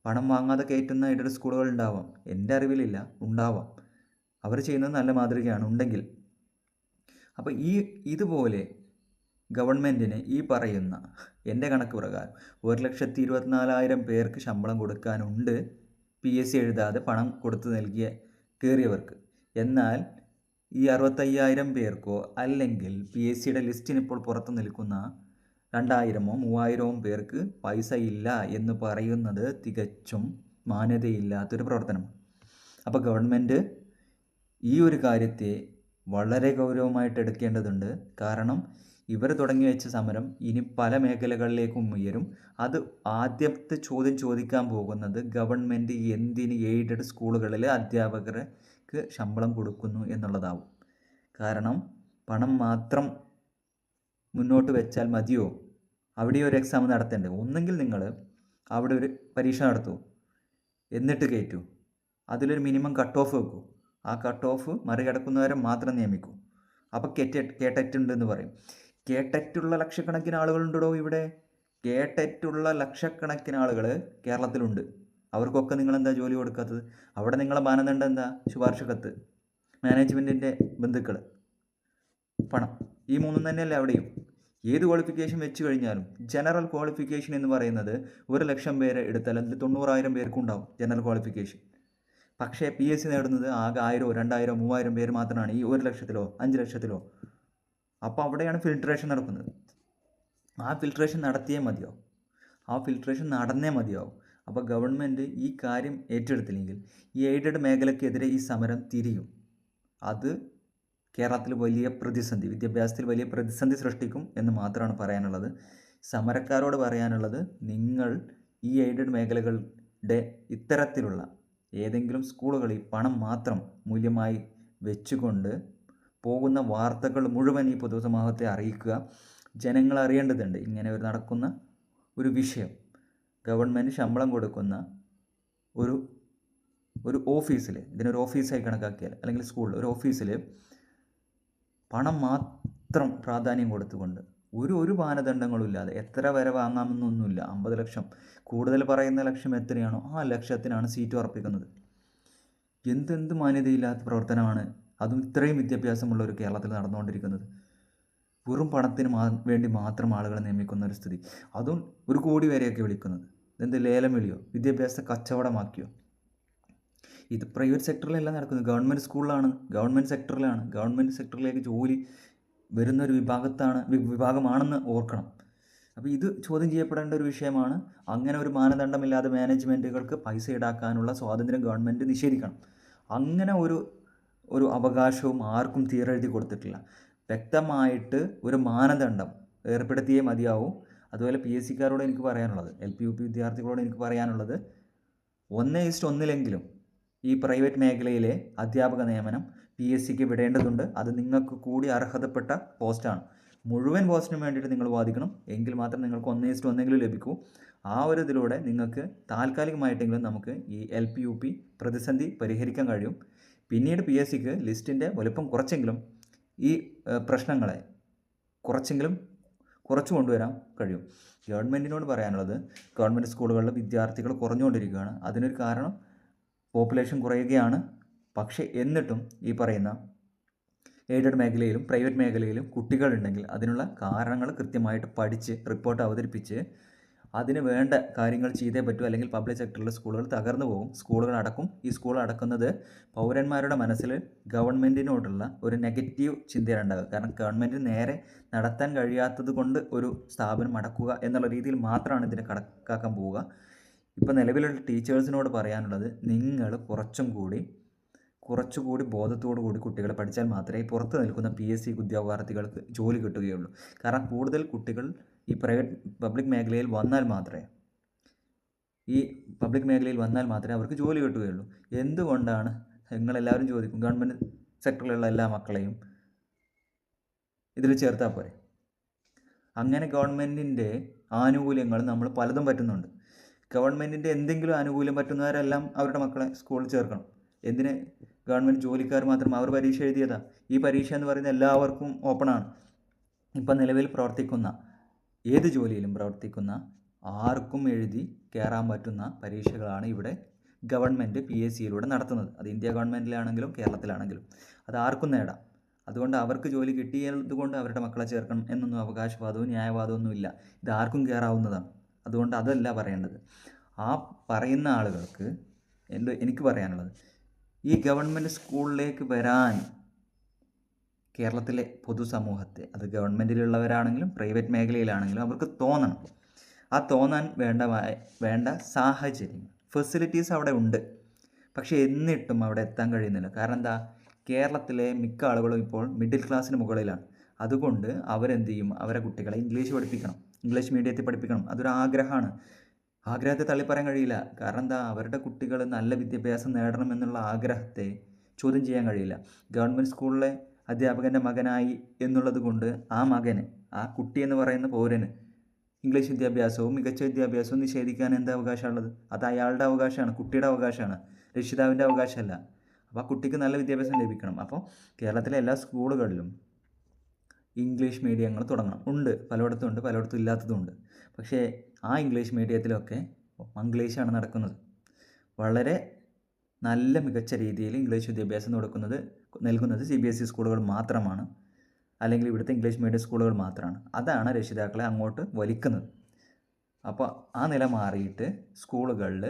പണം വാങ്ങാതെ കയറ്റുന്ന എയ്ഡഡ് സ്കൂളുകൾ ഉണ്ടാവാം, എൻ്റെ അറിവിലില്ല, ഉണ്ടാവാം. അവർ ചെയ്യുന്നത് നല്ല മാതൃകയാണ് ഉണ്ടെങ്കിൽ. അപ്പോൾ ഇതുപോലെ ഗവൺമെൻറ്റിന് ഈ പറയുന്ന എൻ്റെ കണക്ക് പ്രകാരം 1,24,000 പേർക്ക് ശമ്പളം കൊടുക്കാനുണ്ട് PSC എഴുതാതെ പണം കൊടുത്ത് നൽകിയ കയറിയവർക്ക്. എന്നാൽ ഈ 65,000 പേർക്കോ അല്ലെങ്കിൽ PSCയുടെ ലിസ്റ്റിന് ഇപ്പോൾ പുറത്ത് നിൽക്കുന്ന 2,000-ഓ 3,000-ഓ പേർക്ക് പൈസ ഇല്ല എന്ന് പറയുന്നത് തികച്ചും മാന്യതയില്ലാത്തൊരു പ്രവർത്തനമാണ്. അപ്പോൾ ഗവൺമെൻറ് ഈ ഒരു കാര്യത്തെ വളരെ ഗൗരവമായിട്ട് എടുക്കേണ്ടതുണ്ട്. കാരണം ഇവർ തുടങ്ങി വെച്ച സമരം ഇനി പല മേഖലകളിലേക്കും ഉയരും. അത് ആദ്യത്തെ ചോദ്യം ചോദിക്കാൻ പോകുന്നത് ഗവൺമെൻറ് എന്തിന് എയ്ഡഡ് സ്കൂളുകളിലെ അധ്യാപകർക്ക് ശമ്പളം കൊടുക്കുന്നു എന്നുള്ളതാവും. കാരണം പണം മാത്രം മുന്നോട്ട് വെച്ചാൽ മതിയോ? അവിടെ ഒരു എക്സാം നടത്തേണ്ടത്. ഒന്നെങ്കിൽ നിങ്ങൾ അവിടെ ഒരു പരീക്ഷ നടത്തൂ, എന്നിട്ട് കയറ്റൂ. അതിലൊരു മിനിമം കട്ട് ഓഫ് വെക്കൂ. ആ കട്ട് ഓഫ് മറികടക്കുന്നവരെ മാത്രം നിയമിക്കൂ. അപ്പോൾ കേട്ടറ്റുണ്ടെന്ന് പറയും. കേട്ടറ്റുള്ള ലക്ഷക്കണക്കിന് ആളുകളുണ്ടോ ഇവിടെ? കേട്ടറ്റുള്ള ലക്ഷക്കണക്കിന് ആളുകൾ കേരളത്തിലുണ്ട്. അവർക്കൊക്കെ നിങ്ങളെന്താ ജോലി കൊടുക്കാത്തത്? അവിടെ നിങ്ങളെ മാനദണ്ഡം എന്താ? ശുപാർശ കത്ത്, മാനേജ്മെൻറ്റിൻ്റെ ബന്ധുക്കൾ, പണം. ഈ മൂന്നും തന്നെയല്ലേ അവിടെയും. ഏത് ക്വാളിഫിക്കേഷൻ വെച്ച് കഴിഞ്ഞാലും ജനറൽ ക്വാളിഫിക്കേഷൻ എന്ന് പറയുന്നത് 1,00,000 പേരെ എടുത്താൽ അതിൽ 90,000 പേർക്കും ഉണ്ടാവും ജനറൽ ക്വാളിഫിക്കേഷൻ. പക്ഷേ PSC നേടുന്നത് ആകെ 1,000, 2,000, 3,000 പേര് മാത്രമാണ് ഈ 1,00,000-ലോ 5,00,000-ലോ. അപ്പോൾ അവിടെയാണ് ഫിൽട്രേഷൻ നടക്കുന്നത്. ആ ഫിൽട്രേഷൻ നടത്തിയേ മതിയാവും. ആ ഫിൽട്രേഷൻ നടന്നേ മതിയാവും. അപ്പോൾ ഗവൺമെൻറ് ഈ കാര്യം ഏറ്റെടുത്തില്ലെങ്കിൽ ഈ എയ്ഡഡ് മേഖലയ്ക്കെതിരെ ഈ സമരം തിരിയും. അത് കേരളത്തിൽ വലിയ പ്രതിസന്ധി, വിദ്യാഭ്യാസത്തിൽ വലിയ പ്രതിസന്ധി സൃഷ്ടിക്കും എന്ന് മാത്രമാണ് പറയാനുള്ളത്. സമരക്കാരോട് പറയാനുള്ളത്, നിങ്ങൾ ഈ എയ്ഡഡ് മേഖലകളുടെ ഇത്തരത്തിലുള്ള ഏതെങ്കിലും സ്കൂളുകളിൽ പണം മാത്രം മൂല്യമായി വെച്ചുകൊണ്ട് പോകുന്ന വാർത്തകൾ മുഴുവൻ ഈ പൊതുസമൂഹത്തെ അറിയിക്കുക. ജനങ്ങൾ അറിയേണ്ടതുണ്ട് ഇങ്ങനെ ഒരു നടക്കുന്ന ഒരു വിഷയം. ഗവൺമെൻറ് ശമ്പളം കൊടുക്കുന്ന ഒരു ഓഫീസിൽ, ഇതിനൊരു ഓഫീസായി കണക്കാക്കിയാൽ, അല്ലെങ്കിൽ സ്കൂളിൽ ഒരു ഓഫീസിൽ പണം മാത്രം പ്രാധാന്യം കൊടുത്തുകൊണ്ട് ഒരു മാനദണ്ഡങ്ങളും ഇല്ലാതെ എത്ര വരെ വാങ്ങാമെന്നൊന്നുമില്ല. 50 ലക്ഷം, കൂടുതൽ പറയുന്ന ലക്ഷം എത്രയാണോ ആ ലക്ഷത്തിനാണ് സീറ്റ് ഉറപ്പിക്കുന്നത്. എന്തെന്ത് മാന്യതയില്ലാത്ത പ്രവർത്തനമാണ്, അതും ഇത്രയും വിദ്യാഭ്യാസമുള്ള ഒരു കേരളത്തിൽ നടന്നുകൊണ്ടിരിക്കുന്നത്. വെറും പണത്തിന് വേണ്ടി മാത്രം ആളുകളെ നിയമിക്കുന്ന ഒരു സ്ഥിതി, അതും 1 കോടി വരെയൊക്കെ വിളിക്കുന്നത്. ഇതെന്ത് ലേലം വിളിയോ? വിദ്യാഭ്യാസ കച്ചവടമാക്കിയോ? ഇത് പ്രൈവറ്റ് സെക്ടറിലല്ല നടക്കുന്നത്, ഗവൺമെൻറ് സ്കൂളിലാണ്, ഗവൺമെൻറ് സെക്ടറിലാണ്. ഗവൺമെൻറ് സെക്ടറിലേക്ക് ജോലി വരുന്നൊരു വിഭാഗമാണെന്ന് ഓർക്കണം. അപ്പോൾ ഇത് ചോദ്യം ചെയ്യപ്പെടേണ്ട ഒരു വിഷയമാണ്. അങ്ങനെ ഒരു മാനദണ്ഡമില്ലാതെ മാനേജ്മെൻറ്റുകൾക്ക് പൈസ ഈടാക്കാനുള്ള സ്വാതന്ത്ര്യം ഗവൺമെൻറ് നിഷേധിക്കണം. അങ്ങനെ ഒരു അവകാശവും ആർക്കും തീരെഴുതി കൊടുത്തിട്ടില്ല. വ്യക്തമായിട്ട് ഒരു മാനദണ്ഡം ഏർപ്പെടുത്തിയേ മതിയാവും. അതുപോലെ PSCക്കാരോട് എനിക്ക് പറയാനുള്ളത്, LP UP വിദ്യാർത്ഥികളോട് എനിക്ക് പറയാനുള്ളത്, 1:1 ഈ പ്രൈവറ്റ് മേഖലയിലെ അധ്യാപക നിയമനം PSCക്ക് വിടേണ്ടതുണ്ട്. അത് നിങ്ങൾക്ക് കൂടി അർഹതപ്പെട്ട പോസ്റ്റാണ്. മുഴുവൻ പോസ്റ്റിനും വേണ്ടിയിട്ട് നിങ്ങൾ വാദിക്കണം. എങ്കിൽ മാത്രം നിങ്ങൾക്ക് 1:1 ലഭിക്കൂ. ആ ഒരു ഇതിലൂടെ നിങ്ങൾക്ക് താൽക്കാലികമായിട്ടെങ്കിലും നമുക്ക് ഈ LP UP പ്രതിസന്ധി പരിഹരിക്കാൻ കഴിയും. പിന്നീട് PSCക്ക് ലിസ്റ്റിൻ്റെ വലുപ്പം കുറച്ചെങ്കിലും ഈ പ്രശ്നങ്ങളെ കുറച്ചു കൊണ്ടുവരാൻ കഴിയും. ഗവൺമെൻറ്റിനോട് പറയാനുള്ളത്, ഗവൺമെൻറ് സ്കൂളുകളിലെ വിദ്യാർത്ഥികൾ കുറഞ്ഞുകൊണ്ടിരിക്കുകയാണ്. അതിനൊരു കാരണം പോപ്പുലേഷൻ കുറയുകയാണ്. പക്ഷേ എന്നിട്ടും ഈ പറയുന്ന എയ്ഡഡ് മേഖലയിലും പ്രൈവറ്റ് മേഖലയിലും കുട്ടികളുണ്ടെങ്കിൽ അതിനുള്ള കാരണങ്ങൾ കൃത്യമായിട്ട് പഠിച്ച് റിപ്പോർട്ട് അവതരിപ്പിച്ച് അതിന് വേണ്ട കാര്യങ്ങൾ ചെയ്തേ പറ്റൂ. അല്ലെങ്കിൽ പബ്ലിക് സെക്ടറിലെ സ്കൂളുകൾ തകർന്നു പോകും. സ്കൂളുകൾ അടക്കും. ഈ സ്കൂൾ അടക്കുന്നത് പൗരന്മാരുടെ മനസ്സിൽ ഗവൺമെൻറ്റിനോടുള്ള ഒരു നെഗറ്റീവ് ചിന്തയാണ് ഉണ്ടാകുക. കാരണം ഗവൺമെൻറ്റിന് നേരെ നടത്താൻ കഴിയാത്തത് കൊണ്ട് ഒരു സ്ഥാപനം അടക്കുക എന്നുള്ള രീതിയിൽ മാത്രമാണ് ഇതിനെ കണക്കാക്കാൻ പോവുക. ഇപ്പോൾ നിലവിലുള്ള ടീച്ചേഴ്സിനോട് പറയാനുള്ളത്, നിങ്ങൾ കുറച്ചുകൂടി ബോധത്തോടു കൂടി കുട്ടികളെ പഠിച്ചാൽ മാത്രമേ പുറത്ത് നിൽക്കുന്ന PSC ഉദ്യോഗാർത്ഥികൾക്ക് ജോലി കിട്ടുകയുള്ളൂ. കാരണം കൂടുതൽ കുട്ടികൾ ഈ പബ്ലിക് മേഖലയിൽ വന്നാൽ മാത്രമേ അവർക്ക് ജോലി കിട്ടുകയുള്ളൂ. എന്തുകൊണ്ടാണ് നിങ്ങളെല്ലാവരും ചോദിക്കും, ഗവൺമെൻറ് സെക്ടറിലുള്ള എല്ലാ മക്കളെയും ഇതിൽ ചേർത്താൽ പോരെ? അങ്ങനെ ഗവൺമെൻറ്റിൻ്റെ ആനുകൂല്യങ്ങൾ നമ്മൾ പലതും പറ്റുന്നുണ്ട്. ഗവൺമെൻറ്റിൻ്റെ എന്തെങ്കിലും ആനുകൂല്യം പറ്റുന്നവരെല്ലാം അവരുടെ മക്കളെ സ്കൂളിൽ ചേർക്കണം. എന്തിന് ഗവൺമെൻറ് ജോലിക്കാർ മാത്രം? അവർ പരീക്ഷ എഴുതിയതാ. ഈ പരീക്ഷ എന്ന് പറയുന്നത് എല്ലാവർക്കും ഓപ്പണാണ്. ഇപ്പം നിലവിൽ പ്രവർത്തിക്കുന്ന ഏത് ജോലിയിലും പ്രവർത്തിക്കുന്ന ആർക്കും എഴുതി കയറാൻ പറ്റുന്ന പരീക്ഷകളാണ് ഇവിടെ ഗവൺമെൻറ് PSCയിലൂടെ നടത്തുന്നത്. അത് ഇന്ത്യ ഗവൺമെൻറ്റിലാണെങ്കിലും കേരളത്തിലാണെങ്കിലും അത് ആർക്കും നേടാം. അതുകൊണ്ട് അവർക്ക് ജോലി കിട്ടിയതുകൊണ്ട് അവരുടെ മക്കളെ ചേർക്കണം എന്നൊന്നും അവകാശവാദവും ന്യായവാദവും ഒന്നുമില്ല. ഇത് ആർക്കും കയറാവുന്നതാണ്. അതുകൊണ്ട് അതല്ല പറയേണ്ടത്. ആ പറയുന്ന ആളുകൾക്ക് എനിക്ക് പറയാനുള്ളത്, ഈ ഗവൺമെൻറ് സ്കൂളിലേക്ക് വരാൻ കേരളത്തിലെ പൊതുസമൂഹത്തെ, അത് ഗവൺമെൻറ്റിലുള്ളവരാണെങ്കിലും പ്രൈവറ്റ് മേഖലയിലാണെങ്കിലും അവർക്ക് തോന്നണം. ആ തോന്നാൻ വേണ്ട സാഹചര്യം, ഫെസിലിറ്റീസ് അവിടെ ഉണ്ട്. പക്ഷേ എന്നിട്ടും അവിടെ എത്താൻ കഴിയുന്നില്ല. കാരണം എന്താ? കേരളത്തിലെ മിക്ക ആളുകളും ഇപ്പോൾ മിഡിൽ ക്ലാസ്സിന് മുകളിലാണ്. അതുകൊണ്ട് അവരെന്ത് ചെയ്യും? അവരെ കുട്ടികളെ ഇംഗ്ലീഷ് പഠിപ്പിക്കണം, ഇംഗ്ലീഷ് മീഡിയത്തിൽ പഠിപ്പിക്കണം. അതൊരു ആഗ്രഹമാണ്. ആഗ്രഹത്തെ തള്ളിപ്പറയാൻ കഴിയില്ല. കാരണം എന്താ? അവരുടെ കുട്ടികൾ നല്ല വിദ്യാഭ്യാസം നേടണമെന്നുള്ള ആഗ്രഹത്തെ ചോദ്യം ചെയ്യാൻ കഴിയില്ല. ഗവൺമെൻറ് സ്കൂളിലെ അധ്യാപകൻ്റെ മകനായി എന്നുള്ളത് കൊണ്ട് ആ മകന്, ആ കുട്ടി എന്ന് പറയുന്ന പൗരന് ഇംഗ്ലീഷ് വിദ്യാഭ്യാസവും മികച്ച വിദ്യാഭ്യാസവും നിഷേധിക്കാൻ എന്താ അവകാശമുള്ളത്? അത് അയാളുടെ അവകാശമാണ്, കുട്ടിയുടെ അവകാശമാണ്, രക്ഷിതാവിൻ്റെ അവകാശമല്ല. അപ്പോൾ ആ കുട്ടിക്ക് നല്ല വിദ്യാഭ്യാസം ലഭിക്കണം. അപ്പോൾ കേരളത്തിലെ എല്ലാ സ്കൂളുകളിലും ഇംഗ്ലീഷ് മീഡിയങ്ങൾ തുടങ്ങണം. ഉണ്ട്, പലയിടത്തും ഉണ്ട്, പലയിടത്തും ഇല്ലാത്തതുമുണ്ട്. പക്ഷേ ആ ഇംഗ്ലീഷ് മീഡിയത്തിലൊക്കെ മംഗ്ലീഷാണ് നടക്കുന്നത്. വളരെ നല്ല മികച്ച രീതിയിൽ ഇംഗ്ലീഷ് വിദ്യാഭ്യാസം നൽകുന്നത് CBSE സ്കൂളുകൾ മാത്രമാണ്, അല്ലെങ്കിൽ ഇവിടുത്തെ ഇംഗ്ലീഷ് മീഡിയം സ്കൂളുകൾ മാത്രമാണ്. അതാണ് രക്ഷിതാക്കളെ അങ്ങോട്ട് വലിക്കുന്നത്. അപ്പോൾ ആ നില മാറിയിട്ട് സ്കൂളുകളിൽ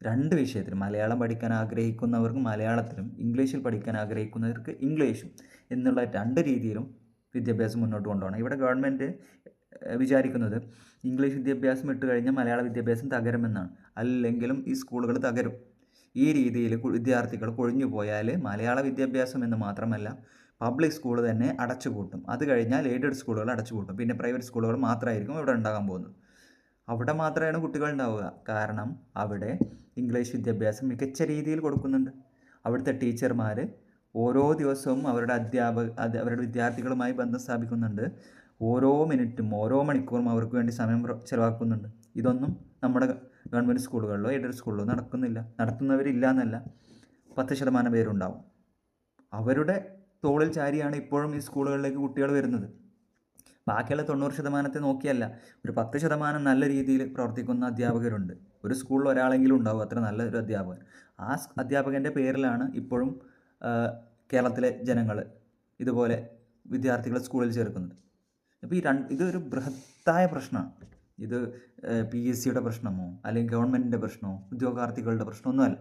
2 വിഷയത്തിലും, മലയാളം പഠിക്കാൻ ആഗ്രഹിക്കുന്നവർക്ക് മലയാളത്തിലും ഇംഗ്ലീഷിൽ പഠിക്കാൻ ആഗ്രഹിക്കുന്നവർക്ക് ഇംഗ്ലീഷും എന്നുള്ള 2 രീതിയിലും വിദ്യാഭ്യാസം മുന്നോട്ട് കൊണ്ടുപോകണം. ഇവിടെ ഗവൺമെൻറ് വിചാരിക്കുന്നത് ഇംഗ്ലീഷ് വിദ്യാഭ്യാസം ഇട്ട് കഴിഞ്ഞാൽ മലയാള വിദ്യാഭ്യാസം തകരുമെന്നാണ്. അല്ലെങ്കിലും ഈ സ്കൂളുകൾ തകരും. ഈ രീതിയിൽ വിദ്യാർത്ഥികൾ കൊഴിഞ്ഞു പോയാൽ മലയാള വിദ്യാഭ്യാസം എന്ന് മാത്രമല്ല പബ്ലിക് സ്കൂൾ തന്നെ അടച്ചുപൂട്ടും. അത് കഴിഞ്ഞാൽ എയ്ഡഡ് സ്കൂളുകൾ അടച്ചുപൂട്ടും. പിന്നെ പ്രൈവറ്റ് സ്കൂളുകൾ മാത്രമായിരിക്കും ഇവിടെ ഉണ്ടാകാൻ പോകുന്നത്. അവിടെ മാത്രമാണ് കുട്ടികൾ ഉണ്ടാവുക. കാരണം അവിടെ ഇംഗ്ലീഷ് വിദ്യാഭ്യാസം മികച്ച രീതിയിൽ കൊടുക്കുന്നുണ്ട്. അവിടുത്തെ ടീച്ചർമാർ ഓരോ ദിവസവും അവരുടെ വിദ്യാർത്ഥികളുമായി ബന്ധം സ്ഥാപിക്കുന്നുണ്ട്. ഓരോ മിനിറ്റും ഓരോ മണിക്കൂറും അവർക്ക് വേണ്ടി സമയം ചിലവാക്കുന്നുണ്ട്. ഇതൊന്നും നമ്മുടെ ഗവൺമെൻറ് സ്കൂളുകളിലോ എയ്ഡഡ് സ്കൂളിലോ നടത്തുന്നവരില്ല എന്നല്ല, 10% പേരുണ്ടാവും. അവരുടെ തോളിൽ ചാരിയാണ് ഇപ്പോഴും ഈ സ്കൂളുകളിലേക്ക് കുട്ടികൾ വരുന്നത്. ബാക്കിയുള്ള 90% നോക്കിയല്ല, ഒരു 10% നല്ല രീതിയിൽ പ്രവർത്തിക്കുന്ന അധ്യാപകരുണ്ട്. ഒരു സ്കൂളിൽ ഒരാളെങ്കിലും ഉണ്ടാവും അത്ര നല്ലൊരു അധ്യാപകൻ. ആ അധ്യാപകൻ്റെ പേരിലാണ് ഇപ്പോഴും കേരളത്തിലെ ജനങ്ങൾ ഇതുപോലെ വിദ്യാർത്ഥികളെ സ്കൂളിൽ ചേർക്കുന്നത്. അപ്പോൾ ഇതൊരു ബൃഹത്തായ പ്രശ്നമാണ്. ഇത് PSCയുടെ പ്രശ്നമോ അല്ലെങ്കിൽ ഗവൺമെൻറ്റിൻ്റെ പ്രശ്നമോ ഉദ്യോഗാർത്ഥികളുടെ പ്രശ്നമൊന്നുമല്ല.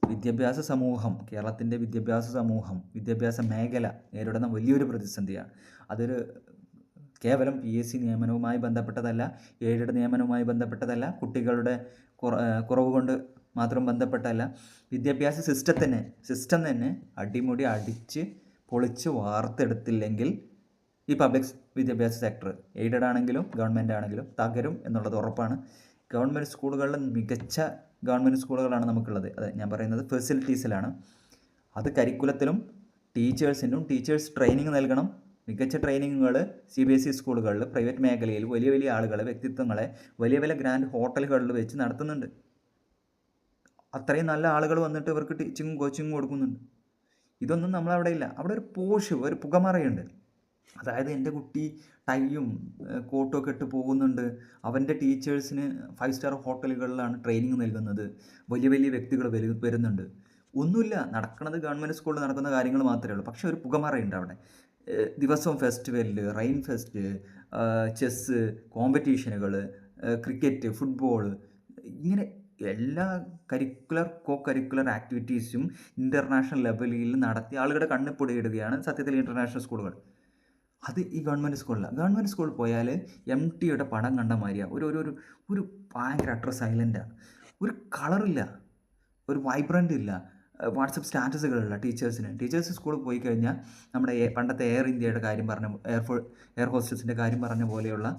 വിദ്യാഭ്യാസ സമൂഹം, കേരളത്തിൻ്റെ വിദ്യാഭ്യാസ മേഖല നേരിടുന്ന വലിയൊരു പ്രതിസന്ധിയാണ്. അതൊരു കേവലം PSC നിയമനവുമായി ബന്ധപ്പെട്ടതല്ല, എയ്ഡഡ് നിയമനവുമായി ബന്ധപ്പെട്ടതല്ല, കുട്ടികളുടെ കുറവ് കൊണ്ട് മാത്രം ബന്ധപ്പെട്ടതല്ല. വിദ്യാഭ്യാസ സിസ്റ്റം തന്നെ അടിമുടി അടിച്ച് പൊളിച്ച് വാർത്തെടുത്തില്ലെങ്കിൽ ഈ പബ്ലിക് വിദ്യാഭ്യാസ സെക്ടർ, എയ്ഡഡ് ആണെങ്കിലും ഗവൺമെൻറ് ആണെങ്കിലും തകരും എന്നുള്ളത് ഉറപ്പാണ്. ഗവൺമെൻറ് സ്കൂളുകളിൽ മികച്ച ഗവൺമെൻറ് സ്കൂളുകളാണ് നമുക്കുള്ളത്. അത് ഞാൻ പറയുന്നത് ഫെസിലിറ്റീസിലാണ്. അത് കരിക്കുലത്തിലും ടീച്ചേഴ്സ് ട്രെയിനിങ് നൽകണം. മികച്ച ട്രെയിനിങ്ങുകൾ CBSE സ്കൂളുകളിൽ പ്രൈവറ്റ് മേഖലയിൽ വലിയ വലിയ ആളുകളെ, വ്യക്തിത്വങ്ങളെ വലിയ വലിയ ഗ്രാൻഡ് ഹോട്ടലുകളിൽ വെച്ച് നടത്തുന്നുണ്ട്. അത്രയും നല്ല ആളുകൾ വന്നിട്ട് ഇവർക്ക് ടീച്ചിങ്ങും കോച്ചിങ്ങും കൊടുക്കുന്നുണ്ട്. ഇതൊന്നും നമ്മളവിടെ ഇല്ല. അവിടെ ഒരു പുകമറയുണ്ട്. അതായത് എൻ്റെ കുട്ടി ടൈയും കോട്ടും ഒക്കെ ഇട്ട് പോകുന്നുണ്ട്, അവൻ്റെ ടീച്ചേഴ്സിന് 5 സ്റ്റാർ ഹോട്ടലുകളിലാണ് ട്രെയിനിങ് നൽകുന്നത്, വലിയ വലിയ വ്യക്തികൾ വരുന്നുണ്ട്. ഒന്നുമില്ല, നടക്കുന്നത് ഗവൺമെൻറ് സ്കൂളിൽ നടക്കുന്ന കാര്യങ്ങൾ മാത്രമേ ഉള്ളൂ. പക്ഷേ ഒരു പുകമറയുണ്ട് അവിടെ. ദിവസവും ഫെസ്റ്റിവലിൽ, റെയിൻ ഫെസ്റ്റ്, ചെസ്സ് കോമ്പറ്റീഷനുകൾ, ക്രിക്കറ്റ്, ഫുട്ബോൾ, ഇങ്ങനെ എല്ലാ കോ കരിക്കുലർ ആക്ടിവിറ്റീസും ഇൻ്റർനാഷണൽ ലെവലിൽ നടത്തി ആളുകളുടെ കണ്ണിപ്പൊടിയിടുകയാണ് സത്യത്തിൽ ഇൻ്റർനാഷണൽ സ്കൂളുകൾ. അത് ഈ ഗവൺമെൻറ് സ്കൂളിലാണ്. ഗവൺമെൻറ് സ്കൂളിൽ പോയാൽ MTയുടെ പടം കണ്ട മാതിരിയാണ്. ഒരു ഭയങ്കര അത്ര സൈലൻ്റാണ്. ഒരു കളറില്ല, ഒരു വൈബ്രൻ്റ് ഇല്ല, വാട്സപ്പ് സ്റ്റാറ്റസുകളുള്ള ടീച്ചേഴ്സ് സ്കൂളിൽ പോയി കഴിഞ്ഞാൽ നമ്മുടെ പണ്ടത്തെ എയർ ഇന്ത്യയുടെ കാര്യം പറഞ്ഞ, എയർ ഹോസ്റ്റസിൻ്റെ കാര്യം പറഞ്ഞ പോലെയുള്ള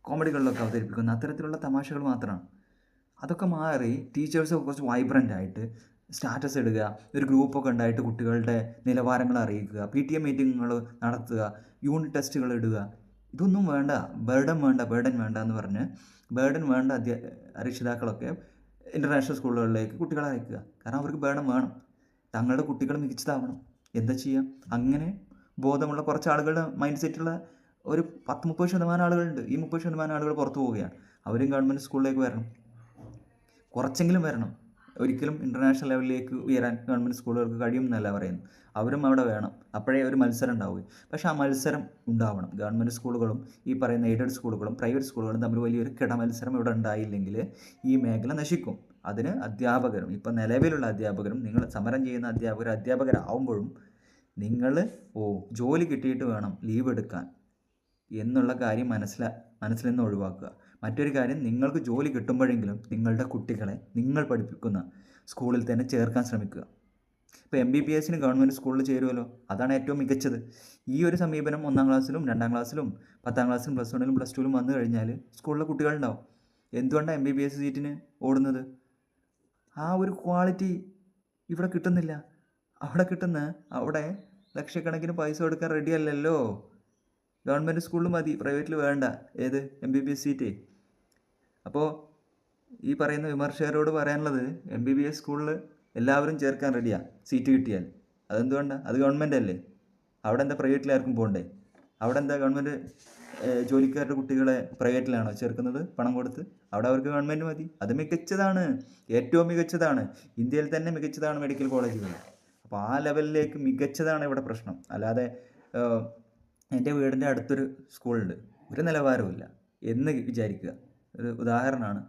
കോമഡികളിലൊക്കെ അവതരിപ്പിക്കുന്ന അത്തരത്തിലുള്ള തമാശകൾ മാത്രമാണ്. അതൊക്കെ മാറി ടീച്ചേഴ്സ് കുറച്ച് വൈബ്രൻ്റ് ആയിട്ട് സ്റ്റാറ്റസ് ഇടുക, ഒരു ഗ്രൂപ്പൊക്കെ ഉണ്ടായിട്ട് കുട്ടികളുടെ നിലവാരങ്ങൾ അറിയിക്കുക, PTA മീറ്റിങ്ങുകൾ നടത്തുക, യൂണിറ്റ് ടെസ്റ്റുകൾ ഇടുക. ഇതൊന്നും വേണ്ട. ബേർഡൻ വേണ്ട എന്ന് പറഞ്ഞ് രക്ഷിതാക്കളൊക്കെ ഇൻ്റർനാഷണൽ സ്കൂളുകളിലേക്ക് കുട്ടികളെ അയക്കുക. കാരണം അവർക്ക് ബേർഡൻ വേണം, തങ്ങളുടെ കുട്ടികൾ മികച്ചതാവണം. എന്താ ചെയ്യുക? അങ്ങനെ ബോധമുള്ള കുറച്ച് ആളുകളുടെ മൈൻഡ് സെറ്റുള്ള ഒരു 10-30% ആളുകളുണ്ട്. ഈ 30% ആളുകൾ പുറത്തു പോവുകയാണ്. അവരും ഗവൺമെൻറ് സ്കൂളിലേക്ക് വരണം, കുറച്ചെങ്കിലും വരണം. ഒരിക്കലും ഇൻ്റർനാഷണൽ ലെവലിലേക്ക് ഉയരാൻ ഗവൺമെൻറ് സ്കൂളുകൾക്ക് കഴിയുമെന്നല്ല പറയുന്നത്. അവരും അവിടെ വേണം, അപ്പോഴേ ഒരു മത്സരം ഉണ്ടാവുകയും. പക്ഷേ ആ മത്സരം ഉണ്ടാവണം. ഗവൺമെൻറ് സ്കൂളുകളും ഈ പറയുന്ന എയ്ഡഡ് സ്കൂളുകളും പ്രൈവറ്റ് സ്കൂളുകളും തമ്മിൽ വലിയൊരു കിടമത്സരം ഇവിടെ ഉണ്ടായില്ലെങ്കിൽ ഈ മേഖല നശിക്കും. അതിന് അധ്യാപകരും, ഇപ്പം നിലവിലുള്ള അധ്യാപകരും, നിങ്ങൾ സമരം ചെയ്യുന്ന അധ്യാപകരാവുമ്പോഴും നിങ്ങൾ ജോലി കിട്ടിയിട്ട് വേണം ലീവ് എടുക്കാൻ എന്നുള്ള കാര്യം മനസ്സിൽ നിന്ന് ഒഴിവാക്കുക. മറ്റൊരു കാര്യം, നിങ്ങൾക്ക് ജോലി കിട്ടുമ്പോഴെങ്കിലും നിങ്ങളുടെ കുട്ടികളെ നിങ്ങൾ പഠിപ്പിക്കുന്ന സ്കൂളിൽ തന്നെ ചേർക്കാൻ ശ്രമിക്കുക. ഇപ്പോൾ MBBS ഗവൺമെൻറ് സ്കൂളിൽ ചേരുമല്ലോ, അതാണ് ഏറ്റവും മികച്ചത്. ഈ ഒരു സമീപനം 1-ാം ക്ലാസ്സിലും 2-ാം ക്ലാസ്സിലും 10-ാം ക്ലാസ്സിലും +1-ലും +2-ലും വന്നു കഴിഞ്ഞാൽ സ്കൂളിലെ കുട്ടികളുണ്ടാവും. എന്തുകൊണ്ടാണ് MBBS സീറ്റിന് ഓടുന്നത്? ആ ഒരു ക്വാളിറ്റി ഇവിടെ കിട്ടുന്നില്ല. അവിടെ ലക്ഷക്കണക്കിന് പൈസ കൊടുക്കാൻ റെഡിയല്ലല്ലോ. ഗവൺമെൻറ് സ്കൂളിൽ മതി, പ്രൈവറ്റിൽ വേണ്ട. ഏത് MBBS സീറ്റ്? അപ്പോൾ ഈ പറയുന്ന വിമർശകരോട് പറയാനുള്ളത്, MBBS സ്കൂളിൽ എല്ലാവരും ചേർക്കാൻ റെഡിയാണ് സീറ്റ് കിട്ടിയാൽ. അതെന്തുകൊണ്ടാണ്? അത് ഗവൺമെൻറ് അല്ലേ. അവിടെ എന്താ പ്രൈവറ്റിലാർക്കും പോകണ്ടേ? അവിടെ എന്താ ഗവൺമെൻറ് ജോലിക്കാരുടെ കുട്ടികളെ പ്രൈവറ്റിലാണോ ചേർക്കുന്നത് പണം കൊടുത്ത്? അവിടെ അവർക്ക് ഗവൺമെൻറ് മതി. അത് മികച്ചതാണ്, ഏറ്റവും മികച്ചതാണ്. ഇന്ത്യയിൽ തന്നെ മികച്ചതാണ് മെഡിക്കൽ കോളേജുകൾ. അപ്പോൾ ആ ലെവലിലേക്ക് മികച്ചതാണ് ഇവിടെ പ്രശ്നം. അല്ലാതെ എൻ്റെ വീടിൻ്റെ അടുത്തൊരു സ്കൂളുണ്ട്, ഒരു നിലവാരമില്ല എന്ന് വിചാരിക്കുക, ഒരു ഉദാഹരണമാണ്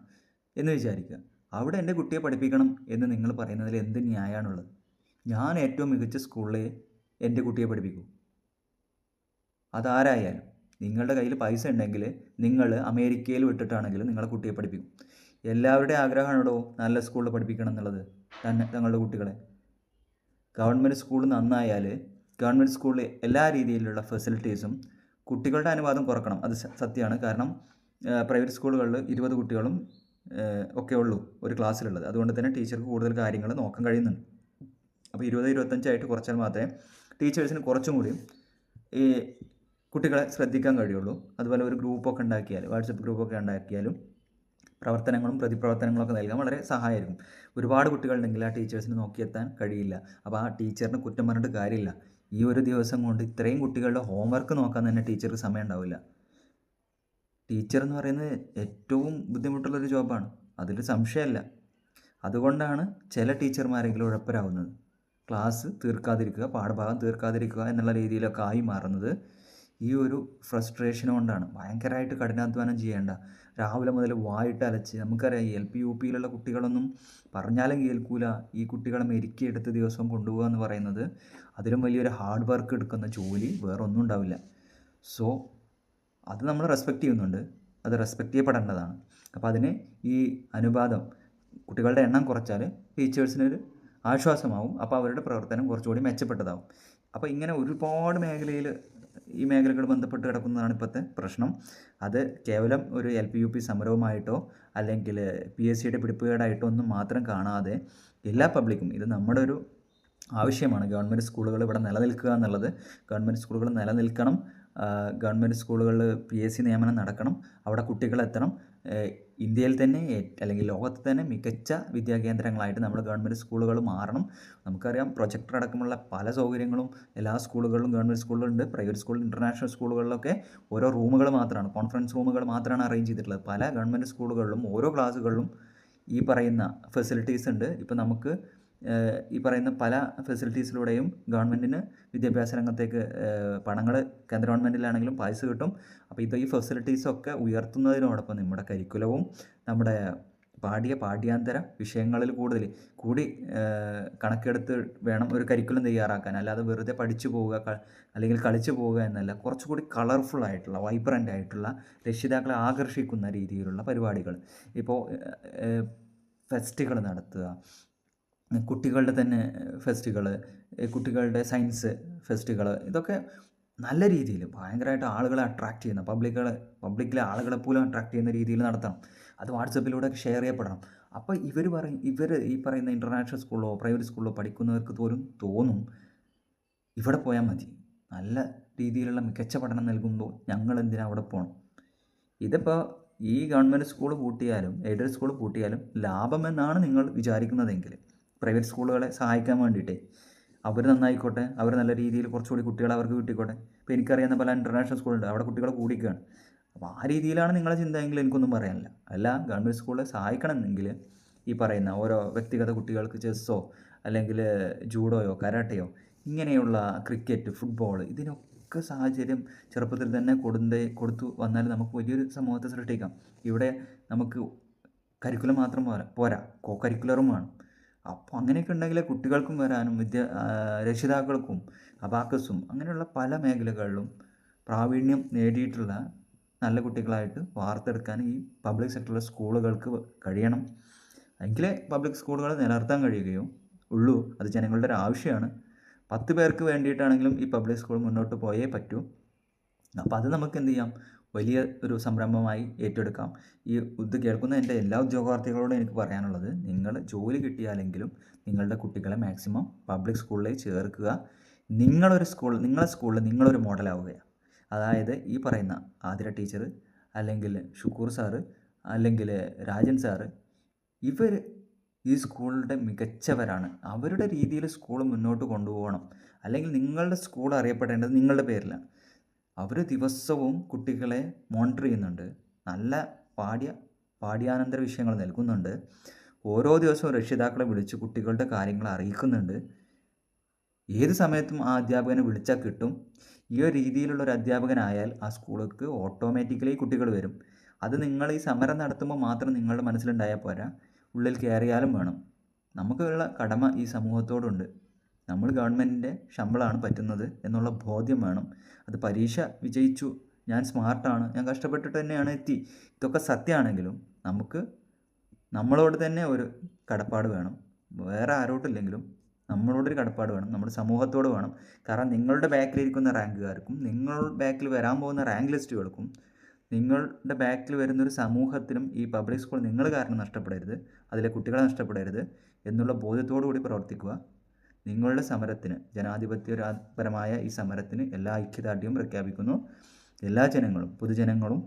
എന്ന് വിചാരിക്കുക. അവിടെ എൻ്റെ കുട്ടിയെ പഠിപ്പിക്കണം എന്ന് നിങ്ങൾ പറയുന്നതിൽ എന്ത് ന്യായമാണുള്ളത്? ഞാൻ ഏറ്റവും മികച്ച സ്കൂളിലെ എൻ്റെ കുട്ടിയെ പഠിപ്പിക്കൂ. അതാരായാലും നിങ്ങളുടെ കയ്യിൽ പൈസ ഉണ്ടെങ്കിൽ നിങ്ങൾ അമേരിക്കയിൽ വിട്ടിട്ടാണെങ്കിലും നിങ്ങളുടെ കുട്ടിയെ പഠിപ്പിക്കും. എല്ലാവരുടെയും ആഗ്രഹമാണോ നല്ല സ്കൂളിൽ പഠിപ്പിക്കണം എന്നുള്ളത് തങ്ങളുടെ കുട്ടികളെ? ഗവൺമെൻറ് സ്കൂൾ നന്നായാൽ ഗവൺമെൻറ് സ്കൂളിൽ എല്ലാ രീതിയിലുള്ള ഫെസിലിറ്റീസും, കുട്ടികളുടെ അനുവാദം കുറക്കണം, അത് സത്യമാണ്. കാരണം പ്രൈവറ്റ് സ്കൂളുകളിൽ 20 കുട്ടികളും ഒക്കെ ഉള്ളൂ ഒരു ക്ലാസ്സിലുള്ളത്. അതുകൊണ്ട് തന്നെ ടീച്ചർക്ക് കൂടുതൽ കാര്യങ്ങൾ നോക്കാൻ കഴിയുന്നുണ്ട്. അപ്പോൾ 20-25 കുറച്ചാൽ മാത്രമേ ടീച്ചേഴ്സിന് കുറച്ചും കൂടി ഈ കുട്ടികളെ ശ്രദ്ധിക്കാൻ കഴിയുള്ളൂ. അതുപോലെ ഒരു ഗ്രൂപ്പൊക്കെ ഉണ്ടാക്കിയാൽ, വാട്സപ്പ് ഗ്രൂപ്പൊക്കെ ഉണ്ടാക്കിയാലും പ്രവർത്തനങ്ങളും പ്രതിപ്രവർത്തനങ്ങളൊക്കെ നൽകാൻ വളരെ സഹായമായിരിക്കും. ഒരുപാട് കുട്ടികളുണ്ടെങ്കിൽ ആ ടീച്ചേഴ്സിന് നോക്കിയെത്താൻ കഴിയില്ല. അപ്പോൾ ആ ടീച്ചറിന് കുറ്റം പറഞ്ഞിട്ട് കാര്യമില്ല. ഈ ഒരു ദിവസം കൊണ്ട് ഇത്രയും കുട്ടികളുടെ ഹോംവർക്ക് നോക്കാൻ തന്നെ ടീച്ചർക്ക് സമയം ഉണ്ടാവില്ല. ടീച്ചർ എന്ന് പറയുന്നത് ഏറ്റവും ബുദ്ധിമുട്ടുള്ളൊരു ജോബാണ്, അതിൽ സംശയമല്ല. അതുകൊണ്ടാണ് ചില ടീച്ചർമാരെങ്കിലും ഉഴപ്പരാകുന്നത്. ക്ലാസ് തീർക്കാതിരിക്കുക, പാഠഭാഗം തീർക്കാതിരിക്കുക എന്നുള്ള രീതിയിലൊക്കെ ആയി മാറുന്നത് ഈ ഒരു ഫ്രസ്ട്രേഷൻ കൊണ്ടാണ്. ഭയങ്കരമായിട്ട് കഠിനാധ്വാനം ചെയ്യേണ്ട, രാവിലെ മുതൽ വായിട്ട് അലച്ച്. നമുക്കറിയാം LP UPയിലുള്ള കുട്ടികളൊന്നും പറഞ്ഞാലും കേൾക്കൂല. ഈ കുട്ടികളെ മെരുക്കിയെടുത്ത് ദിവസവും കൊണ്ടുപോകുക എന്ന് പറയുന്നത് അതിലും വലിയൊരു ഹാർഡ് വർക്ക് എടുക്കുന്ന ജോലി വേറെ ഒന്നും ഉണ്ടാവില്ല. സോ അത് നമ്മൾ റെസ്പെക്റ്റ് ചെയ്യുന്നുണ്ട്, അത് റെസ്പെക്റ്റ് ചെയ്യപ്പെടേണ്ടതാണ്. അപ്പോൾ അതിന് ഈ അനുപാതം, കുട്ടികളുടെ എണ്ണം കുറച്ചാൽ ടീച്ചേഴ്സിനൊരു ആശ്വാസമാവും. അപ്പോൾ അവരുടെ പ്രവർത്തനം കുറച്ചുകൂടി മെച്ചപ്പെട്ടതാവും. അപ്പോൾ ഇങ്ങനെ ഒരുപാട് ഈ മേഖലകൾ ബന്ധപ്പെട്ട് കിടക്കുന്നതാണ് ഇപ്പോഴത്തെ പ്രശ്നം. അത് കേവലം ഒരു LP UP സമരവുമായിട്ടോ അല്ലെങ്കിൽ PSCയുടെ പിടിപ്പുകേടായിട്ടോ ഒന്നും മാത്രം കാണാതെ എല്ലാ പബ്ലിക്കും, ഇത് നമ്മുടെ ഒരു ആവശ്യമാണ്. ഗവൺമെൻറ് സ്കൂളുകൾ ഇവിടെ നിലനിൽക്കുക എന്നുള്ളത്. ഗവൺമെൻറ് സ്കൂളുകൾ നിലനിൽക്കണം. ഗവൺമെൻറ് സ്കൂളുകളിൽ PSC നിയമനം നടക്കണം. അവിടെ കുട്ടികളെത്തണം. ഇന്ത്യയിൽ തന്നെ അല്ലെങ്കിൽ ലോകത്ത് തന്നെ മികച്ച വിദ്യാകേന്ദ്രങ്ങളായിട്ട് നമ്മുടെ ഗവൺമെൻറ് സ്കൂളുകൾ മാറണം. നമുക്കറിയാം, പ്രൊജക്ടർ അടക്കമുള്ള പല സൗകര്യങ്ങളും എല്ലാ സ്കൂളുകളിലും ഗവൺമെൻറ് സ്കൂളുകളുണ്ട്. പ്രൈവറ്റ് സ്കൂളിൽ, ഇൻ്റർനാഷണൽ സ്കൂളുകളിലൊക്കെ ഓരോ റൂമുകൾ മാത്രമാണ്, കോൺഫറൻസ് റൂമുകൾ മാത്രമാണ് അറേഞ്ച് ചെയ്തിട്ടുള്ളത്. പല ഗവൺമെൻറ് സ്കൂളുകളിലും ഓരോ ക്ലാസ്സുകളിലും ഈ പറയുന്ന ഫെസിലിറ്റീസ് ഉണ്ട്. ഇപ്പോൾ നമുക്ക് ഈ പറയുന്ന പല ഫെസിലിറ്റീസിലൂടെയും ഗവൺമെൻറ്റിന് വിദ്യാഭ്യാസ രംഗത്തേക്ക് പണങ്ങൾ കേന്ദ്ര ഗവൺമെൻറ്റിലാണെങ്കിലും പൈസ കിട്ടും. അപ്പോൾ ഈ ഫെസിലിറ്റീസൊക്കെ ഉയർത്തുന്നതിനോടൊപ്പം നമ്മുടെ കരിക്കുലവും നമ്മുടെ പാഠ്യാന്തര വിഷയങ്ങളിൽ കൂടി കണക്കെടുത്ത് വേണം ഒരു കരിക്കുലം തയ്യാറാക്കാൻ. അല്ലാതെ വെറുതെ പഠിച്ചു പോവുക അല്ലെങ്കിൽ കളിച്ചു പോവുക എന്നല്ല. കുറച്ചുകൂടി കളർഫുൾ ആയിട്ടുള്ള, വൈബ്രൻ്റ് ആയിട്ടുള്ള, രക്ഷിതാക്കളെ ആകർഷിക്കുന്ന രീതിയിലുള്ള പരിപാടികൾ. ഇപ്പോൾ ഫെസ്റ്റുകൾ നടത്തുക, കുട്ടികളുടെ തന്നെ ഫെസ്റ്റുകൾ, കുട്ടികളുടെ സയൻസ് ഫെസ്റ്റുകൾ, ഇതൊക്കെ നല്ല രീതിയിൽ ഭയങ്കരമായിട്ട് ആളുകളെ അട്രാക്റ്റ് ചെയ്യുന്ന, പബ്ലിക്കിലെ ആളുകളെ പോലും അട്രാക്റ്റ് ചെയ്യുന്ന രീതിയിൽ നടത്തണം. അത് വാട്സപ്പിലൂടെ ഷെയർ ചെയ്യപ്പെടണം. അപ്പോൾ ഇവർ ഈ പറയുന്ന ഇൻ്റർനാഷണൽ സ്കൂളിലോ പ്രൈവറ്റ് സ്കൂളിലോ പഠിക്കുന്നവർക്ക് പോലും തോന്നും, ഇവിടെ പോയാൽ മതി, നല്ല രീതിയിലുള്ള മികച്ച പഠനം നൽകുമ്പോൾ ഞങ്ങൾ എന്തിനാ അവിടെ പോകണം. ഇതിപ്പോൾ ഈ ഗവൺമെൻറ് സ്കൂൾ പൂട്ടിയാലും എയ്ഡഡ് സ്കൂൾ പൂട്ടിയാലും ലാഭമെന്നാണ് നിങ്ങൾ വിചാരിക്കുന്നതെങ്കിൽ, പ്രൈവറ്റ് സ്കൂളുകളെ സഹായിക്കാൻ വേണ്ടിയിട്ടേ, അവർ നന്നായിക്കോട്ടെ, അവർ നല്ല രീതിയിൽ കുറച്ചുകൂടി കുട്ടികളെ അവർക്ക് കിട്ടിക്കോട്ടെ. ഇപ്പോൾ എനിക്കറിയാവുന്ന പല ഇൻ്റർനാഷണൽ സ്കൂളുണ്ട്, അവിടെ കുട്ടികൾ കൂടിക്കുകയാണ്. അപ്പോൾ ആ രീതിയിലാണ് നിങ്ങളുടെ ചിന്തയെങ്കിൽ എനിക്കൊന്നും പറയാനില്ല. അല്ല, ഗവൺമെൻറ് സ്കൂളിൽ സഹായിക്കണമെങ്കിൽ ഈ പറയുന്ന ഓരോ വ്യക്തിഗത കുട്ടികൾക്ക് ചെസ്സോ അല്ലെങ്കിൽ ജൂഡോയോ കരാട്ടയോ ഇങ്ങനെയുള്ള ക്രിക്കറ്റ്, ഫുട്ബോൾ ഇതിനൊക്കെ സാഹചര്യം ചെറുപ്പത്തിൽ തന്നെ കൊടുത്തു വന്നാൽ നമുക്ക് വലിയൊരു സമൂഹത്തെ സൃഷ്ടിക്കാം. ഇവിടെ നമുക്ക് കരിക്കുലം മാത്രം പോരാ, കോ കരിക്കുലറും വേണം. അപ്പോൾ അങ്ങനെയൊക്കെ ഉണ്ടെങ്കിൽ കുട്ടികൾക്കും വരാനും രക്ഷിതാക്കൾക്കും അബാക്കസും അങ്ങനെയുള്ള പല മേഖലകളിലും പ്രാവീണ്യം നേടിയിട്ടുള്ള നല്ല കുട്ടികളായിട്ട് വാർത്തെടുക്കാൻ ഈ പബ്ലിക് സെക്ടറിലെ സ്കൂളുകൾക്ക് കഴിയണം. എങ്കിലേ പബ്ലിക് സ്കൂളുകൾ നിലനിർത്താൻ കഴിയുകയും ഉള്ളൂ. അത് ജനങ്ങളുടെ ഒരു ആവശ്യമാണ്. 10 പേർക്ക് വേണ്ടിയിട്ടാണെങ്കിലും ഈ പബ്ലിക് സ്കൂൾ മുന്നോട്ട് പോയേ പറ്റൂ. അപ്പോൾ അത് നമുക്ക് എന്ത് ചെയ്യാം, വലിയ ഒരു സംരംഭമായി ഏറ്റെടുക്കാം. ഇത് കേൾക്കുന്ന എൻ്റെ എല്ലാ ഉദ്യോഗാർത്ഥികളോടും എനിക്ക് പറയാനുള്ളത്, നിങ്ങൾ ജോലി കിട്ടിയാലെങ്കിലും നിങ്ങളുടെ കുട്ടികളെ മാക്സിമം പബ്ലിക് സ്കൂളിലേക്ക് ചേർക്കുക. നിങ്ങളുടെ സ്കൂളിൽ നിങ്ങളൊരു മോഡലാവുകയാണ്. അതായത് ഈ പറയുന്ന ആതിര ടീച്ചർ, അല്ലെങ്കിൽ ഷുക്കൂർ സാറ്, അല്ലെങ്കിൽ രാജൻ സാറ്, ഇവർ ഈ സ്കൂളിൻ്റെ മികച്ചവരാണ്. അവരുടെ രീതിയിൽ സ്കൂൾ മുന്നോട്ട് കൊണ്ടുപോകണം. അല്ലെങ്കിൽ നിങ്ങളുടെ സ്കൂൾ അറിയപ്പെടേണ്ടത് നിങ്ങളുടെ പേരിലാണ്. അവർ ദിവസവും കുട്ടികളെ മോണിറ്റർ ചെയ്യുന്നുണ്ട്, നല്ല പാഠ്യാനന്തര വിഷയങ്ങൾ നൽകുന്നുണ്ട്, ഓരോ ദിവസവും രക്ഷിതാക്കളെ വിളിച്ച് കുട്ടികളുടെ കാര്യങ്ങൾ അറിയിക്കുന്നുണ്ട്. ഏത് സമയത്തും ആ അധ്യാപകനെ വിളിച്ചാൽ കിട്ടും. ഈ ഒരു രീതിയിലുള്ളൊരു അധ്യാപകനായാൽ ആ സ്കൂളിലേക്ക് ഓട്ടോമാറ്റിക്കലി കുട്ടികൾ വരും. അത് നിങ്ങൾ ഈ സമരം നടത്തുമ്പോൾ മാത്രം നിങ്ങളുടെ മനസ്സിലുണ്ടായാൽ പോരാ, ഉള്ളിൽ കയറിയാലും വേണം. നമുക്കുള്ള കടമ ഈ സമൂഹത്തോടുണ്ട്. നമ്മൾ ഗവൺമെൻറ്റിൻ്റെ ശമ്പളമാണ് പറ്റുന്നത് എന്നുള്ള ബോധ്യം വേണം. അത് പരീക്ഷ വിജയിച്ചു, ഞാൻ സ്മാർട്ടാണ്, ഞാൻ കഷ്ടപ്പെട്ടിട്ട് തന്നെയാണ് എത്തി, ഇതൊക്കെ സത്യമാണെങ്കിലും നമുക്ക് നമ്മളോട് തന്നെ ഒരു കടപ്പാട് വേണം. വേറെ ആരോട്ടില്ലെങ്കിലും നമ്മളോടൊരു കടപ്പാട് വേണം, നമ്മുടെ സമൂഹത്തോട് വേണം. കാരണം നിങ്ങളുടെ ബാക്കിലിരിക്കുന്ന റാങ്കുകാർക്കും നിങ്ങളുടെ ബാക്കിൽ വരാൻ പോകുന്ന റാങ്ക് ലിസ്റ്റുകൾക്കും നിങ്ങളുടെ ബാക്കിൽ വരുന്നൊരു സമൂഹത്തിനും ഈ പബ്ലിക് സ്കൂൾ നിങ്ങൾ കാരണം നഷ്ടപ്പെടരുത്, അതിലെ കുട്ടികളെ നഷ്ടപ്പെടരുത് എന്നുള്ള ബോധ്യത്തോടു കൂടി പ്രവർത്തിക്കുക. നിങ്ങളുടെ സമരത്തിന്, ജനാധിപത്യപരമായ ഈ സമരത്തിന് എല്ലാ ഐക്യദാർഢ്യവും പ്രഖ്യാപിക്കുന്നു. എല്ലാ പൊതുജനങ്ങളും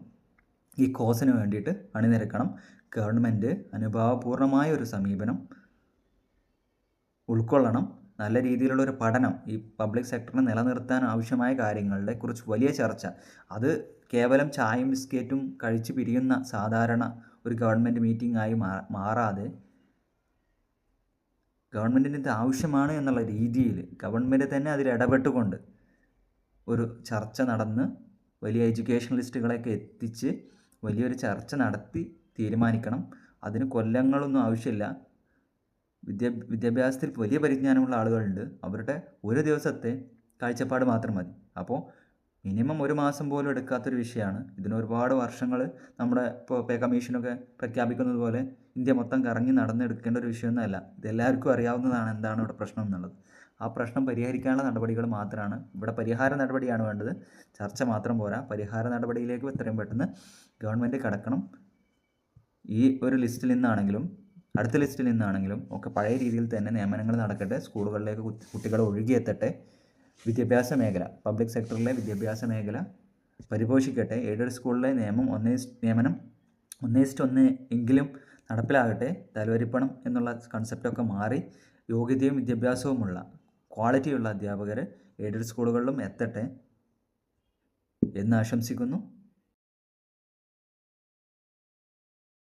ഈ കോസിന് വേണ്ടിയിട്ട് അണിനിരക്കണം. ഗവൺമെൻറ് അനുഭാവപൂർണമായ ഒരു സമീപനം ഉൾക്കൊള്ളണം. നല്ല രീതിയിലുള്ളൊരു പഠനം, ഈ പബ്ലിക് സെക്ടറിനെ നിലനിർത്താൻ ആവശ്യമായ കാര്യങ്ങളെ കുറിച്ച് വലിയ ചർച്ച. അത് കേവലം ചായയും ബിസ്ക്കറ്റും കഴിച്ച് പിരിയുന്ന സാധാരണ ഒരു ഗവൺമെൻറ് മീറ്റിംഗ് ആയി മാറാതെ ഗവൺമെൻറ്റിന് ഇത് ആവശ്യമാണ് എന്നുള്ള രീതിയിൽ ഗവൺമെൻറ് തന്നെ അതിൽ ഇടപെട്ടുകൊണ്ട് ഒരു ചർച്ച നടന്ന് വലിയ എഡ്യൂക്കേഷണലിസ്റ്റുകളെയൊക്കെ എത്തിച്ച് വലിയൊരു ചർച്ച നടത്തി തീരുമാനിക്കണം. അതിന് കൊല്ലങ്ങളൊന്നും ആവശ്യമില്ല. വിദ്യാഭ്യാസത്തിൽ വലിയ പരിജ്ഞാനമുള്ള ആളുകളുണ്ട്, അവരുടെ ഒരു ദിവസത്തെ കാഴ്ചപ്പാട് മാത്രം മതി. അപ്പോൾ മിനിമം 1 മാസം പോലും എടുക്കാത്തൊരു വിഷയമാണ്. ഇതിന് ഒരുപാട് വർഷങ്ങൾ നമ്മുടെ ഇപ്പോൾ പേ കമ്മീഷനൊക്കെ പ്രഖ്യാപിക്കുന്നത് പോലെ ഇന്ത്യ മൊത്തം കറങ്ങി നടന്നെടുക്കേണ്ട ഒരു വിഷയമൊന്നുമല്ല. ഇതെല്ലാവർക്കും അറിയാവുന്നതാണ് എന്താണ് ഇവിടെ പ്രശ്നം എന്നുള്ളത്. ആ പ്രശ്നം പരിഹരിക്കാനുള്ള നടപടികൾ മാത്രമാണ് ഇവിടെ. പരിഹാര നടപടിയാണ് വേണ്ടത്, ചർച്ച മാത്രം പോരാ. പരിഹാര നടപടിയിലേക്ക് എത്രയും പെട്ടെന്ന് ഗവൺമെൻറ് കടക്കണം. ഈ ഒരു ലിസ്റ്റിൽ നിന്നാണെങ്കിലും അടുത്ത ലിസ്റ്റിൽ നിന്നാണെങ്കിലും ഒക്കെ പഴയ രീതിയിൽ തന്നെ നിയമനങ്ങൾ നടക്കട്ടെ, സ്കൂളുകളിലേക്ക് കുട്ടികൾ ഒഴുകിയെത്തട്ടെ. വിദ്യാഭ്യാസ മേഖല, പബ്ലിക് സെക്ടറിലെ വിദ്യാഭ്യാസ മേഖല പരിപോഷിക്കട്ടെ. എയ്ഡഡ് സ്കൂളിലെ നിയമനം 1:1 എങ്കിലും നടപ്പിലാകട്ടെ. തലവരിപ്പണം എന്നുള്ള കൺസെപ്റ്റൊക്കെ മാറി യോഗ്യതയും വിദ്യാഭ്യാസവുമുള്ള ക്വാളിറ്റിയുള്ള അധ്യാപകർ എയ്ഡഡ് സ്കൂളുകളിലും എത്തട്ടെ എന്ന് ആശംസിക്കുന്നു.